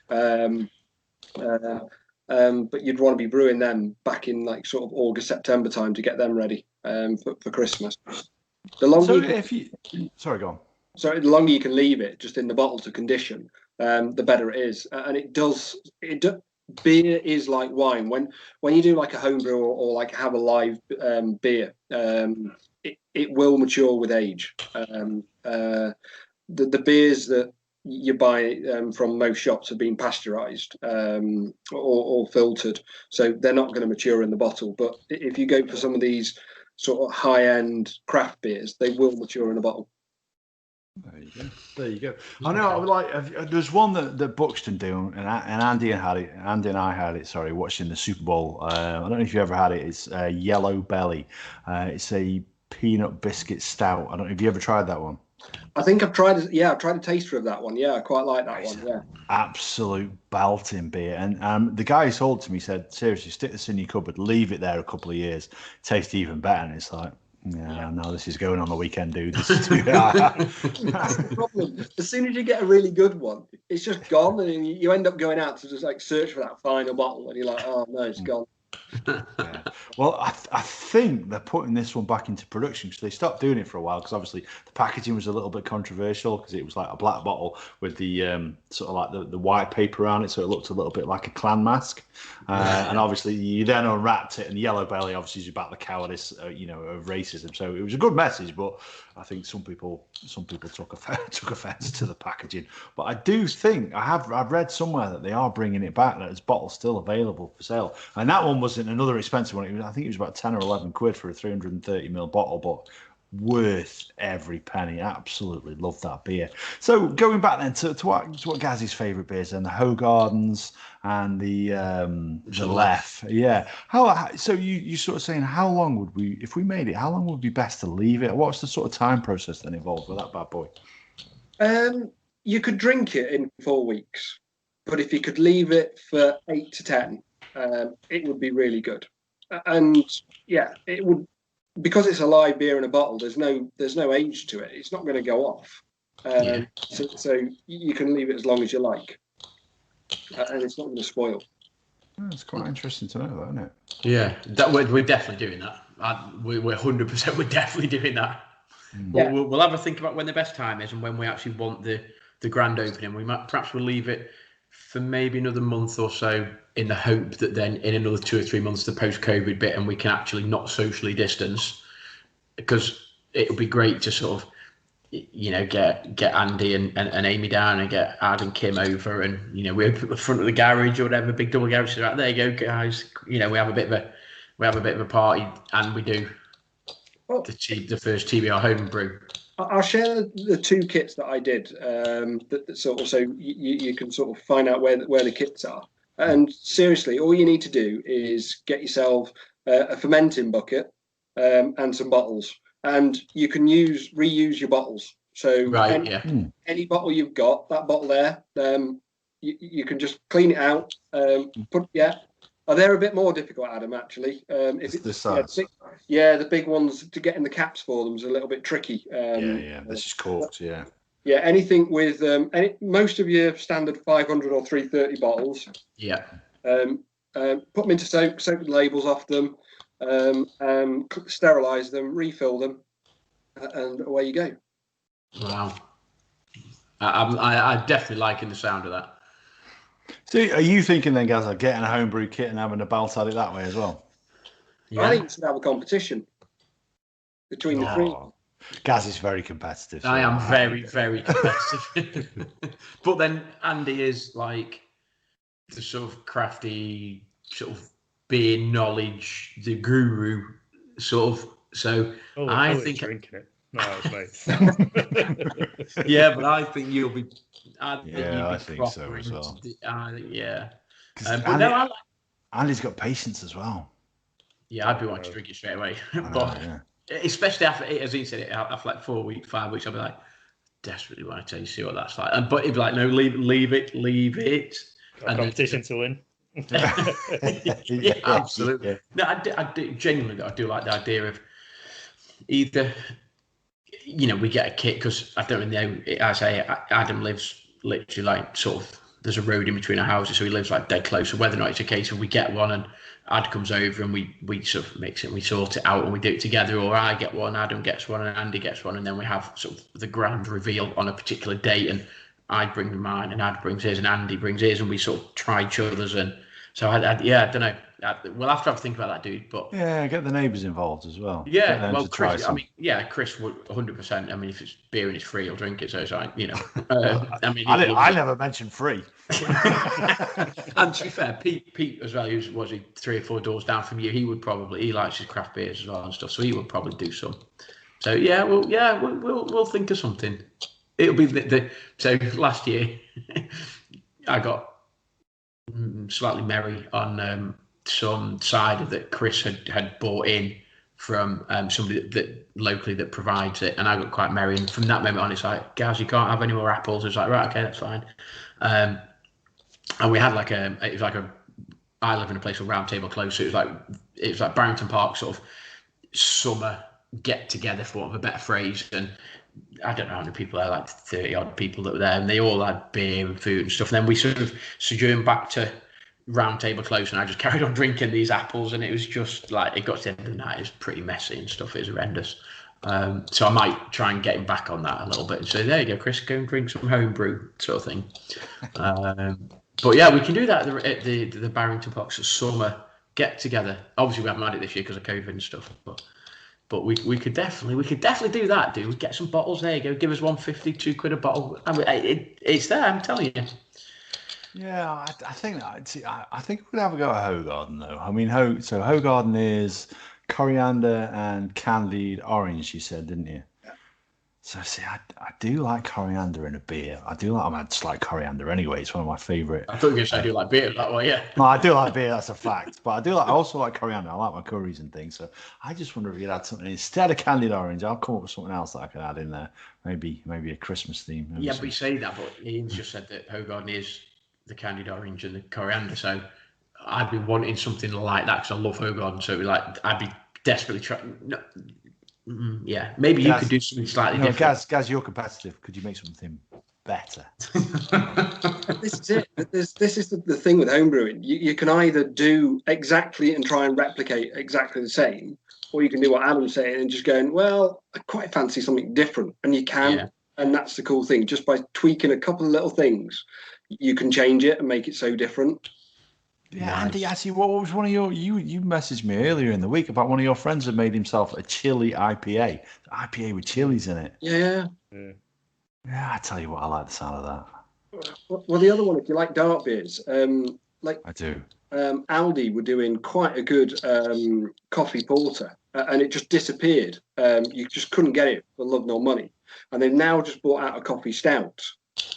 But you'd want to be brewing them back in like sort of August, September time to get them ready for Christmas. The longer sorry, go on. So the longer you can leave it just in the bottle to condition, the better it is. And it does. Beer is like wine. When you do like a homebrew or like have a live beer, it will mature with age. The beers that you buy from most shops have been pasteurized or filtered, so they're not going to mature in the bottle. But if you go for some of these sort of high-end craft beers, they will mature in a bottle. There you go. I know. There's one that Buxton do, and Andy and I had it. Sorry, watching the Super Bowl. I don't know if you ever had it. It's Yellow Belly. It's a peanut biscuit stout. I don't know if you ever tried that one. I think I've tried it. Yeah, I've tried a taster of that one. Yeah, I quite like that one. Yeah, absolute belting beer. And the guy who sold it to me said, seriously, stick this in your cupboard, leave it there a couple of years, tastes even better. And it's like, yeah, no, this is going on the weekend, dude. This is too That's the problem. As soon as you get a really good one, it's just gone, and you end up going out to just like search for that final bottle, and you're like, oh no, it's gone. Yeah. Well, I think they're putting this one back into production because they stopped doing it for a while because obviously the packaging was a little bit controversial because it was like a black bottle with the sort of like the white paper around it, so it looked a little bit like a clan mask. And obviously you then unwrapped it, and Yellow Belly obviously is about the cowardice, of racism. So it was a good message, but I think some people took offence to the packaging. But I do think I've read somewhere that they are bringing it back, that it's bottles still available for sale, and that one wasn't another expensive one. I think it was about 10 or 11 quid for a 330ml bottle, but worth every penny. Absolutely love that beer. So going back then to what Gazzy's favourite beers and the Hoegaardens and the Lef. Yeah. How so you sort of saying how long would we, if we made it, how long would be best to leave it? What's the sort of time process then involved with that bad boy? You could drink it in 4 weeks, but if you could leave it for 8 to 10, it would be really good. And yeah, it would, because it's a live beer in a bottle. There's no age to it. It's not going to go off. So you can leave it as long as you like, and it's not going to spoil. It's quite interesting to know, though, isn't it? Yeah, we're definitely doing that. We're 100%. We're definitely doing that. Yeah. We'll have a think about when the best time is and when we actually want the grand opening. We'll leave it for maybe another month or so in the hope that then in another 2 or 3 months, the post-COVID bit, and we can actually not socially distance, because it would be great to sort of, get Andy and Amy down and get Ad and Kim over, and, we're at the front of the garage or whatever, big double garage. So, right, there you go, guys. We have a bit of a party, and we do the first TBR homebrew. I'll share the 2 kits that I did, that sort of, so you can sort of find out where the kits are. And seriously, all you need to do is get yourself a fermenting bucket and some bottles, and you can reuse your bottles. So any bottle you've got, that bottle there, you can just clean it out. They're a bit more difficult, Adam, actually. If it's the size. The big ones, to get in the caps for them is a little bit tricky. This is corked, yeah. Yeah, anything with most of your standard 500 or 330 bottles. Yeah. Put them into soak the labels off them, sterilise them, refill them, and away you go. Wow. I'm definitely liking the sound of that. So are you thinking then, guys, like getting a homebrew kit and having a belt at it that way as well? Yeah. I think we should have a competition between the three. Gaz is very competitive. So I am very, very competitive. But then Andy is like the sort of crafty, sort of beer knowledge, the guru, sort of. So I think drinking it. No, it's mate. Yeah, but I think you'll be. I think so as well. But Andy's got patience as well. Yeah, I'd be wanting to drink it straight away. Especially after, as he said, after like 4 weeks, 5 weeks, I'll be like, desperately want to see what that's like. But he'd be like, no, leave it. Competition to win. Yeah, absolutely. Yeah. No, I do genuinely. I do like the idea of either, we get a kit, because I don't know. I say Adam lives literally like sort of. There's a road in between our houses, so he lives like dead close. So whether or not it's a case of we get one and Ad comes over and we sort of mix it and we sort it out and we do it together, or I get one, Adam gets one, and Andy gets one, and then we have sort of the grand reveal on a particular date, and I bring mine and Ad brings his and Andy brings his, and we sort of try each other's. And so I don't know. We'll have to think about that, dude. But get the neighbours involved as well. Yeah, well, Chris. Chris would 100%. I mean, if it's beer and it's free, he'll drink it. So it's like, I never mentioned free. And to be fair, Pete as well, who's 3 or 4 doors down from you, he likes his craft beers as well and stuff. So he would probably do some. So we'll think of something. It'll be so last year, I got slightly merry on some cider that Chris had bought in from somebody that locally that provides it, and I got quite merry. And from that moment on, it's like, Gaz, you can't have any more apples. It's like, right, okay, that's fine. And we had I live in a place called Round Table Close, so it was like Barrington Park sort of summer get together, for want of a better phrase. And I don't know how many people there, like 30 odd people that were there, and they all had beer and food and stuff. And then we sort of sojourned back to Round Table Close, and I just carried on drinking these apples, and it was just like, it got to the end of the night, it was pretty messy and stuff, it was horrendous. So I might try and get him back on that a little bit and say, there you go, Chris, go and drink some homebrew sort of thing. But yeah, we can do that at the Barrington Park summer get together. Obviously we haven't had it this year because of COVID and stuff, but we could definitely do that, dude. We'd get some bottles, there you go, give us £1.50, £2 a bottle. I mean, it's there, I'm telling you. Yeah, I think we could have a go at Hoegaarden though. I mean, Hoegaarden is coriander and candied orange, you said, didn't you? Yeah. So see, I do like coriander in a beer. I just like coriander anyway. It's one of my favourite. I thought you were going to say I do like beer that way, yeah. No, I do like beer, that's a fact. But I also like coriander. I like my curries and things. So I just wonder if you'd add something instead of candied orange. I'll come up with something else that I can add in there. Maybe a Christmas theme. Yeah, but you say that, but Ian's just said that Hogarden is the candied orange and the coriander. So I'd be wanting something like that because I love Hogarden. So I'd be desperately trying. No, yeah, maybe you could do something slightly different. Gaz, you're competitive. Could you make something better? This is it. This is the thing with homebrewing. You can either do exactly and try and replicate exactly the same, or you can do what Adam's saying and just going, well, I quite fancy something different. And you can. Yeah. And that's the cool thing. Just by tweaking a couple of little things, you can change it and make it so different. Yeah, nice. Andy, actually, what was one of you messaged me earlier in the week about one of your friends had made himself a chili IPA. IPA with chilies in it. Yeah. Yeah, I tell you what, I like the sound of that. Well, the other one, if you like dark beers, I do. Aldi were doing quite a good coffee porter, and it just disappeared. You just couldn't get it for love nor money. And they've now just brought out a coffee stout.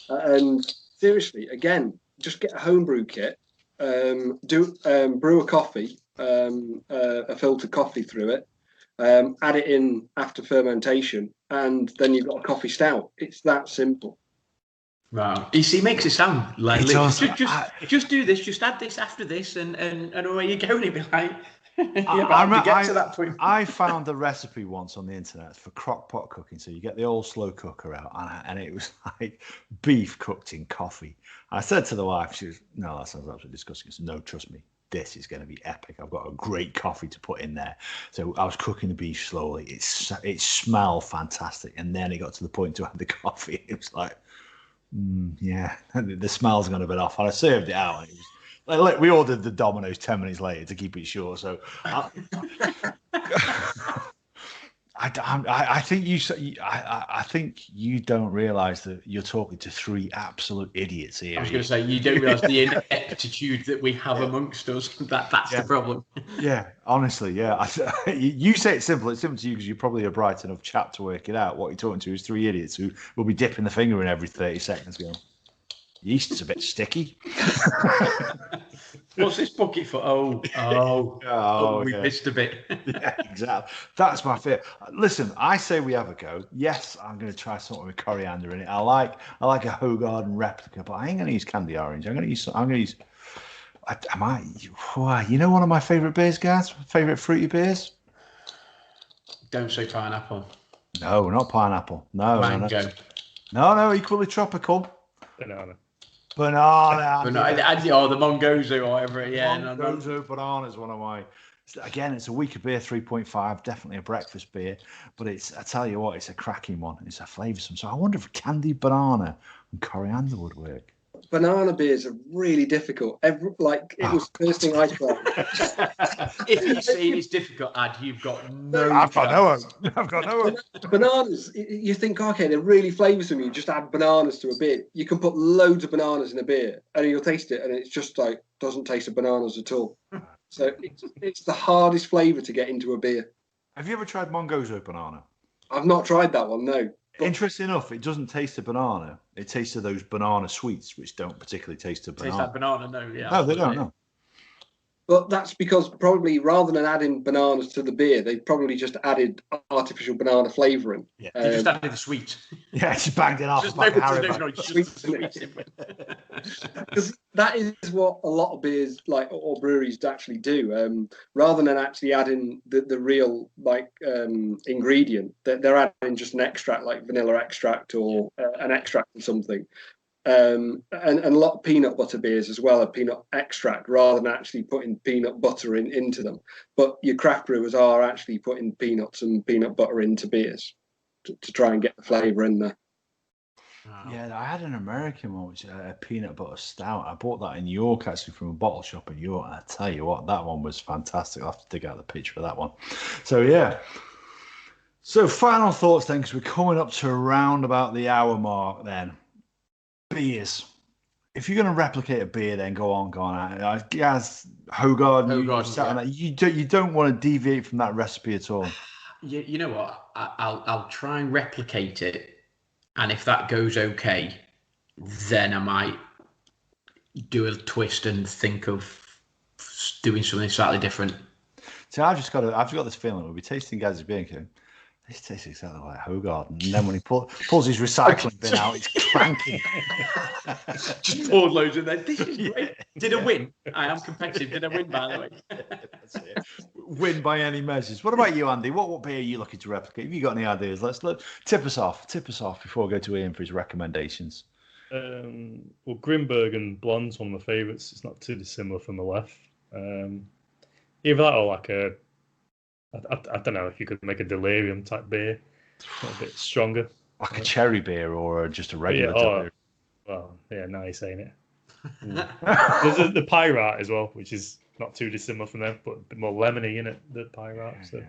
And seriously, again, just get a homebrew kit. Brew a coffee, a filtered coffee through it, add it in after fermentation, and then you've got a coffee stout. It's that simple. Wow. You see, it makes it sound like just do this, just add this after this, and away you go. And it'd be like, to that point. I found the recipe once on the internet for crock pot cooking. So you get the old slow cooker out, and it was like beef cooked in coffee. I said to the wife, she was, no, that sounds absolutely disgusting. I said, no, trust me, this is going to be epic. I've got a great coffee to put in there. So I was cooking the beef slowly. It smelled fantastic. And then it got to the point to add the coffee. It was like, yeah, the smell's gone a bit off. And I served it out. And it was like, we ordered the Domino's 10 minutes later to keep it short. So I think you don't realise that you're talking to three absolute idiots here. I was going to say, you don't realise the ineptitude that we have amongst us. That's the problem. Yeah, honestly, yeah. You say it's simple. It's simple to you because you're probably a bright enough chap to work it out. What you're talking to is three idiots who will be dipping the finger in every 30 seconds going, yeast is a bit sticky. What's this bucket for? We missed a bit. Yeah, exactly. That's my fear. Listen, I say we have a go. Yes, I'm going to try something with coriander in it. I like a Hogarden replica, but I ain't going to use candy orange. I'm going to use. You know, one of my favourite beers, guys. Favourite fruity beers. Don't say pineapple. No, not pineapple. No, mango. No, equally tropical. Banana. The Mongozo or whatever. Yeah, Mongozo banana is one of my. Again, it's a weaker beer, 3.5, definitely a breakfast beer. But I tell you what, it's a cracking one. It's a flavoursome. So I wonder if candied banana and coriander would work. Banana beers are really difficult. It was the first thing I tried. If you say it's difficult, you've got no. I've got no one. Bananas. You think, okay, they're really flavoursome. You just add bananas to a beer. You can put loads of bananas in a beer, and you'll taste it, and it's just like doesn't taste of bananas at all. So it's the hardest flavour to get into a beer. Have you ever tried Mongozo banana? I've not tried that one. No. Interesting enough, it doesn't taste of banana. It tastes of those banana sweets, which don't particularly taste of banana. Taste like banana, no, yeah. No, they don't, no. But that's because probably rather than adding bananas to the beer, they probably just added artificial banana flavouring. Yeah, they just added the sweet. Yeah, she banged it off. Because that is what a lot of beers or breweries actually do. Rather than actually adding the real ingredient, they're adding just an extract like vanilla extract or an extract or something. And a lot of peanut butter beers as well are peanut extract rather than actually putting peanut butter into them. But your craft brewers are actually putting peanuts and peanut butter into beers to try and get the flavour in there. Wow. Yeah, I had an American one, which a peanut butter stout. I bought that in York, actually, from a bottle shop in York. I tell you what, that one was fantastic. I'll have to dig out the picture for that one. So, yeah. So, final thoughts then, because we're coming up to around about the hour mark then. Beers. if you're going to replicate a beer, then go on. Yes, Hogarden. You don't want to deviate from that recipe at all. You know what? I'll try and replicate it, and if that goes okay, then I might do a twist and think of doing something slightly different. So I've just got this feeling we'll be tasting Gaz's beer and going, this tastes exactly like Hogarden. And then when he pulls his recycling bin out, it's cranking. Just poured loads in there. This is great. Did I win? I am competitive. Did I win, by the way? That's it. Win by any measures. What about you, Andy? What beer are you looking to replicate? Have you got any ideas? Let's tip us off before we go to Ian for his recommendations. Well, Grimbergen Blonde's one of my favourites. It's not too dissimilar from the left. Either that or like I don't know if you could make a delirium type beer, a bit stronger, like a cherry beer or just a regular delirium. Well, yeah, now you're saying it. There's the Pirate as well, which is not too dissimilar from them, but a bit more lemony in it. The Pirate, so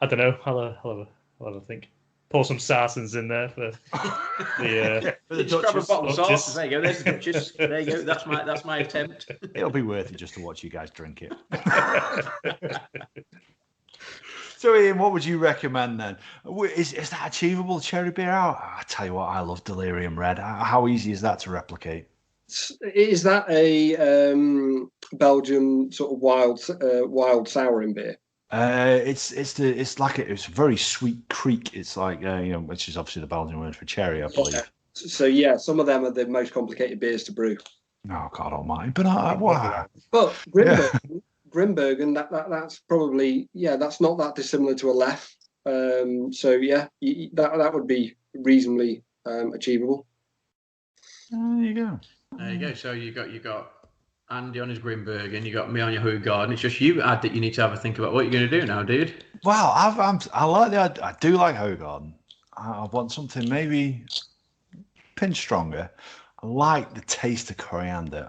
I don't know. I'll have a think. Pour some Sarsens in there for the Duchess. Grab a bottle of Sarsens. There you go. There's the Duchess. There you go. That's my attempt. It'll be worth it just to watch you guys drink it. So, Ian, what would you recommend then? Is that achievable, cherry beer? I tell you what, I love Delirium Red. How easy is that to replicate? Is that a Belgian sort of wild souring beer? It's a very sweet creek. It's like which is obviously the Belgian word for cherry, I believe. Yeah. So yeah, some of them are the most complicated beers to brew. Oh God Almighty! But what? But Grimbergen, that's probably that's not that dissimilar to a Lef. So yeah, that would be reasonably achievable. There you go. There you go. So you got Andy on his Grimbergen, you got me on your Hogarden. It's just you, Ad, that you need to have a think about what you're going to do now, dude. Well, I do like Hogarden. I want something maybe pinch stronger. I like the taste of coriander.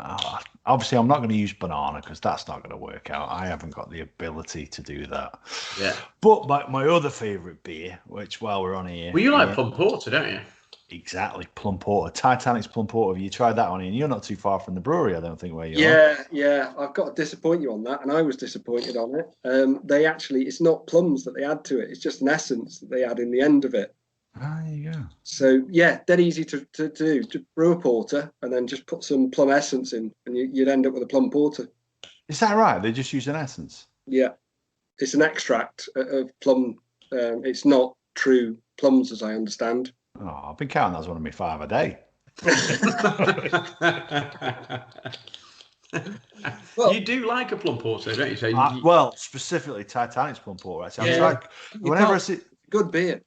Obviously, I'm not going to use banana because that's not going to work out. I haven't got the ability to do that. Yeah. But my other favourite beer, which while we're on here, well, you like plum porter, don't you? Exactly, plum porter. Titanic's plum porter. You tried that one, and you're not too far from the brewery, I don't think, where you are. Yeah. I've got to disappoint you on that, and I was disappointed on it. They actually, it's not plums that they add to it; it's just an essence that they add in the end of it. There you go. So yeah, dead easy to do. To brew a porter and then just put some plum essence in, and you'd end up with a plum porter. Is that right? They just use an essence. Yeah, it's an extract of plum. It's not true plums, as I understand. Oh, I've been counting that as one of my 5 a day. Well, you do like a plum porter, don't you? So well, specifically Titanic's plum porter. Actually. Whenever I see good beer.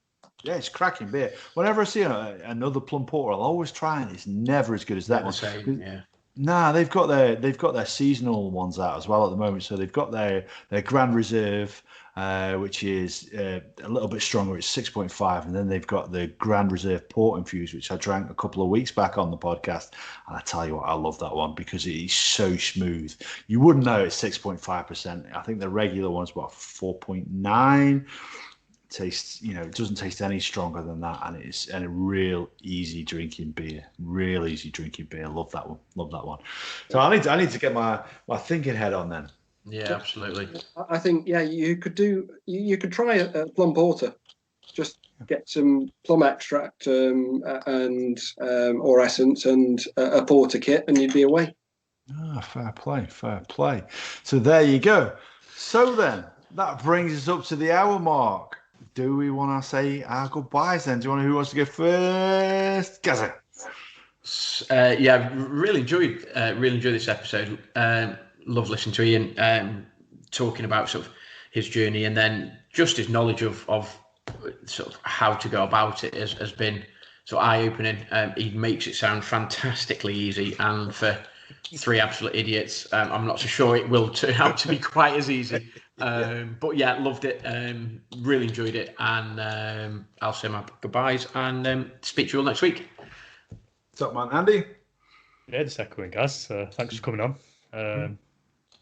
Yeah, it's cracking beer. Whenever I see another plum porter, I'll always try it. It's never as good as that one. Same, yeah. Nah, they've got their seasonal ones out as well at the moment. So they've got their Grand Reserve, which is a little bit stronger. It's 6.5, and then they've got the Grand Reserve Port Infused, which I drank a couple of weeks back on the podcast. And I tell you what, I love that one because it is so smooth. You wouldn't know it's 6.5%. I think the regular one's about 4.9. Tastes, it doesn't taste any stronger than that, and it's a real easy drinking beer. Love that one. So I need to get my thinking head on then. Yeah, absolutely. I think you could try a plum porter. Just get some plum extract and or essence and a porter kit, and you'd be away. Fair play. So there you go. So then that brings us up to the hour mark. Do we want to say our goodbyes then? Who wants to go first? Gaza. Yeah, really enjoyed this episode. Love listening to Ian talking about sort of his journey, and then just his knowledge of sort of how to go about it has been so eye-opening. He makes it sound fantastically easy, and for 3 absolute idiots, I'm not so sure it will turn out to be quite as easy. But yeah, loved it. Really enjoyed it, and I'll say my goodbyes and speak to you all next week. What's up, man, Andy? Yeah, just echoing, guys. Thanks for coming on.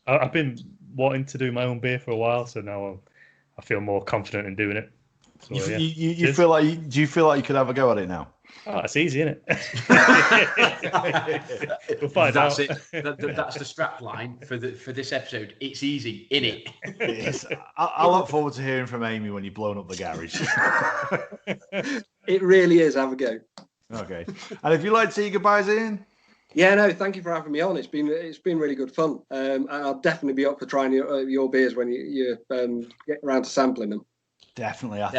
I've been wanting to do my own beer for a while, so now I feel more confident in doing it. So, you feel like do you feel like you could have a go at it now? Oh, it's easy, isn't it? We'll find out. That's it. That's the strap line for this episode. It's easy, innit? It is. I look forward to hearing from Amy when you've blown up the garage. It really is. Have a go. Okay. And if you'd like to say your goodbyes, Ian. Yeah, no, thank you for having me on. It's been really good fun, and I'll definitely be up for trying your beers when you get around to sampling them. Definitely, I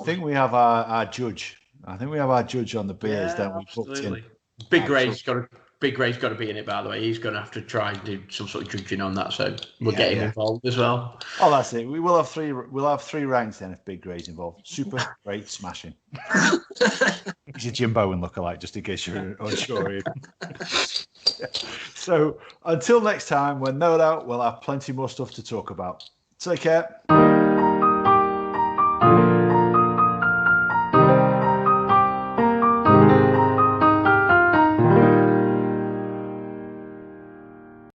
think we have our judge. I think we have our judge on the beers that we booked in. Big Ray's got to be in it, by the way. He's going to have to try and do some sort of judging on that, so we'll get him involved as well. Oh, that's it. We will have three. We'll have 3 ranks then if Big Ray's involved. Super, great, smashing. He's a Jim Bowen lookalike, just in case you're unsure. So until next time, when no doubt we'll have plenty more stuff to talk about. Take care.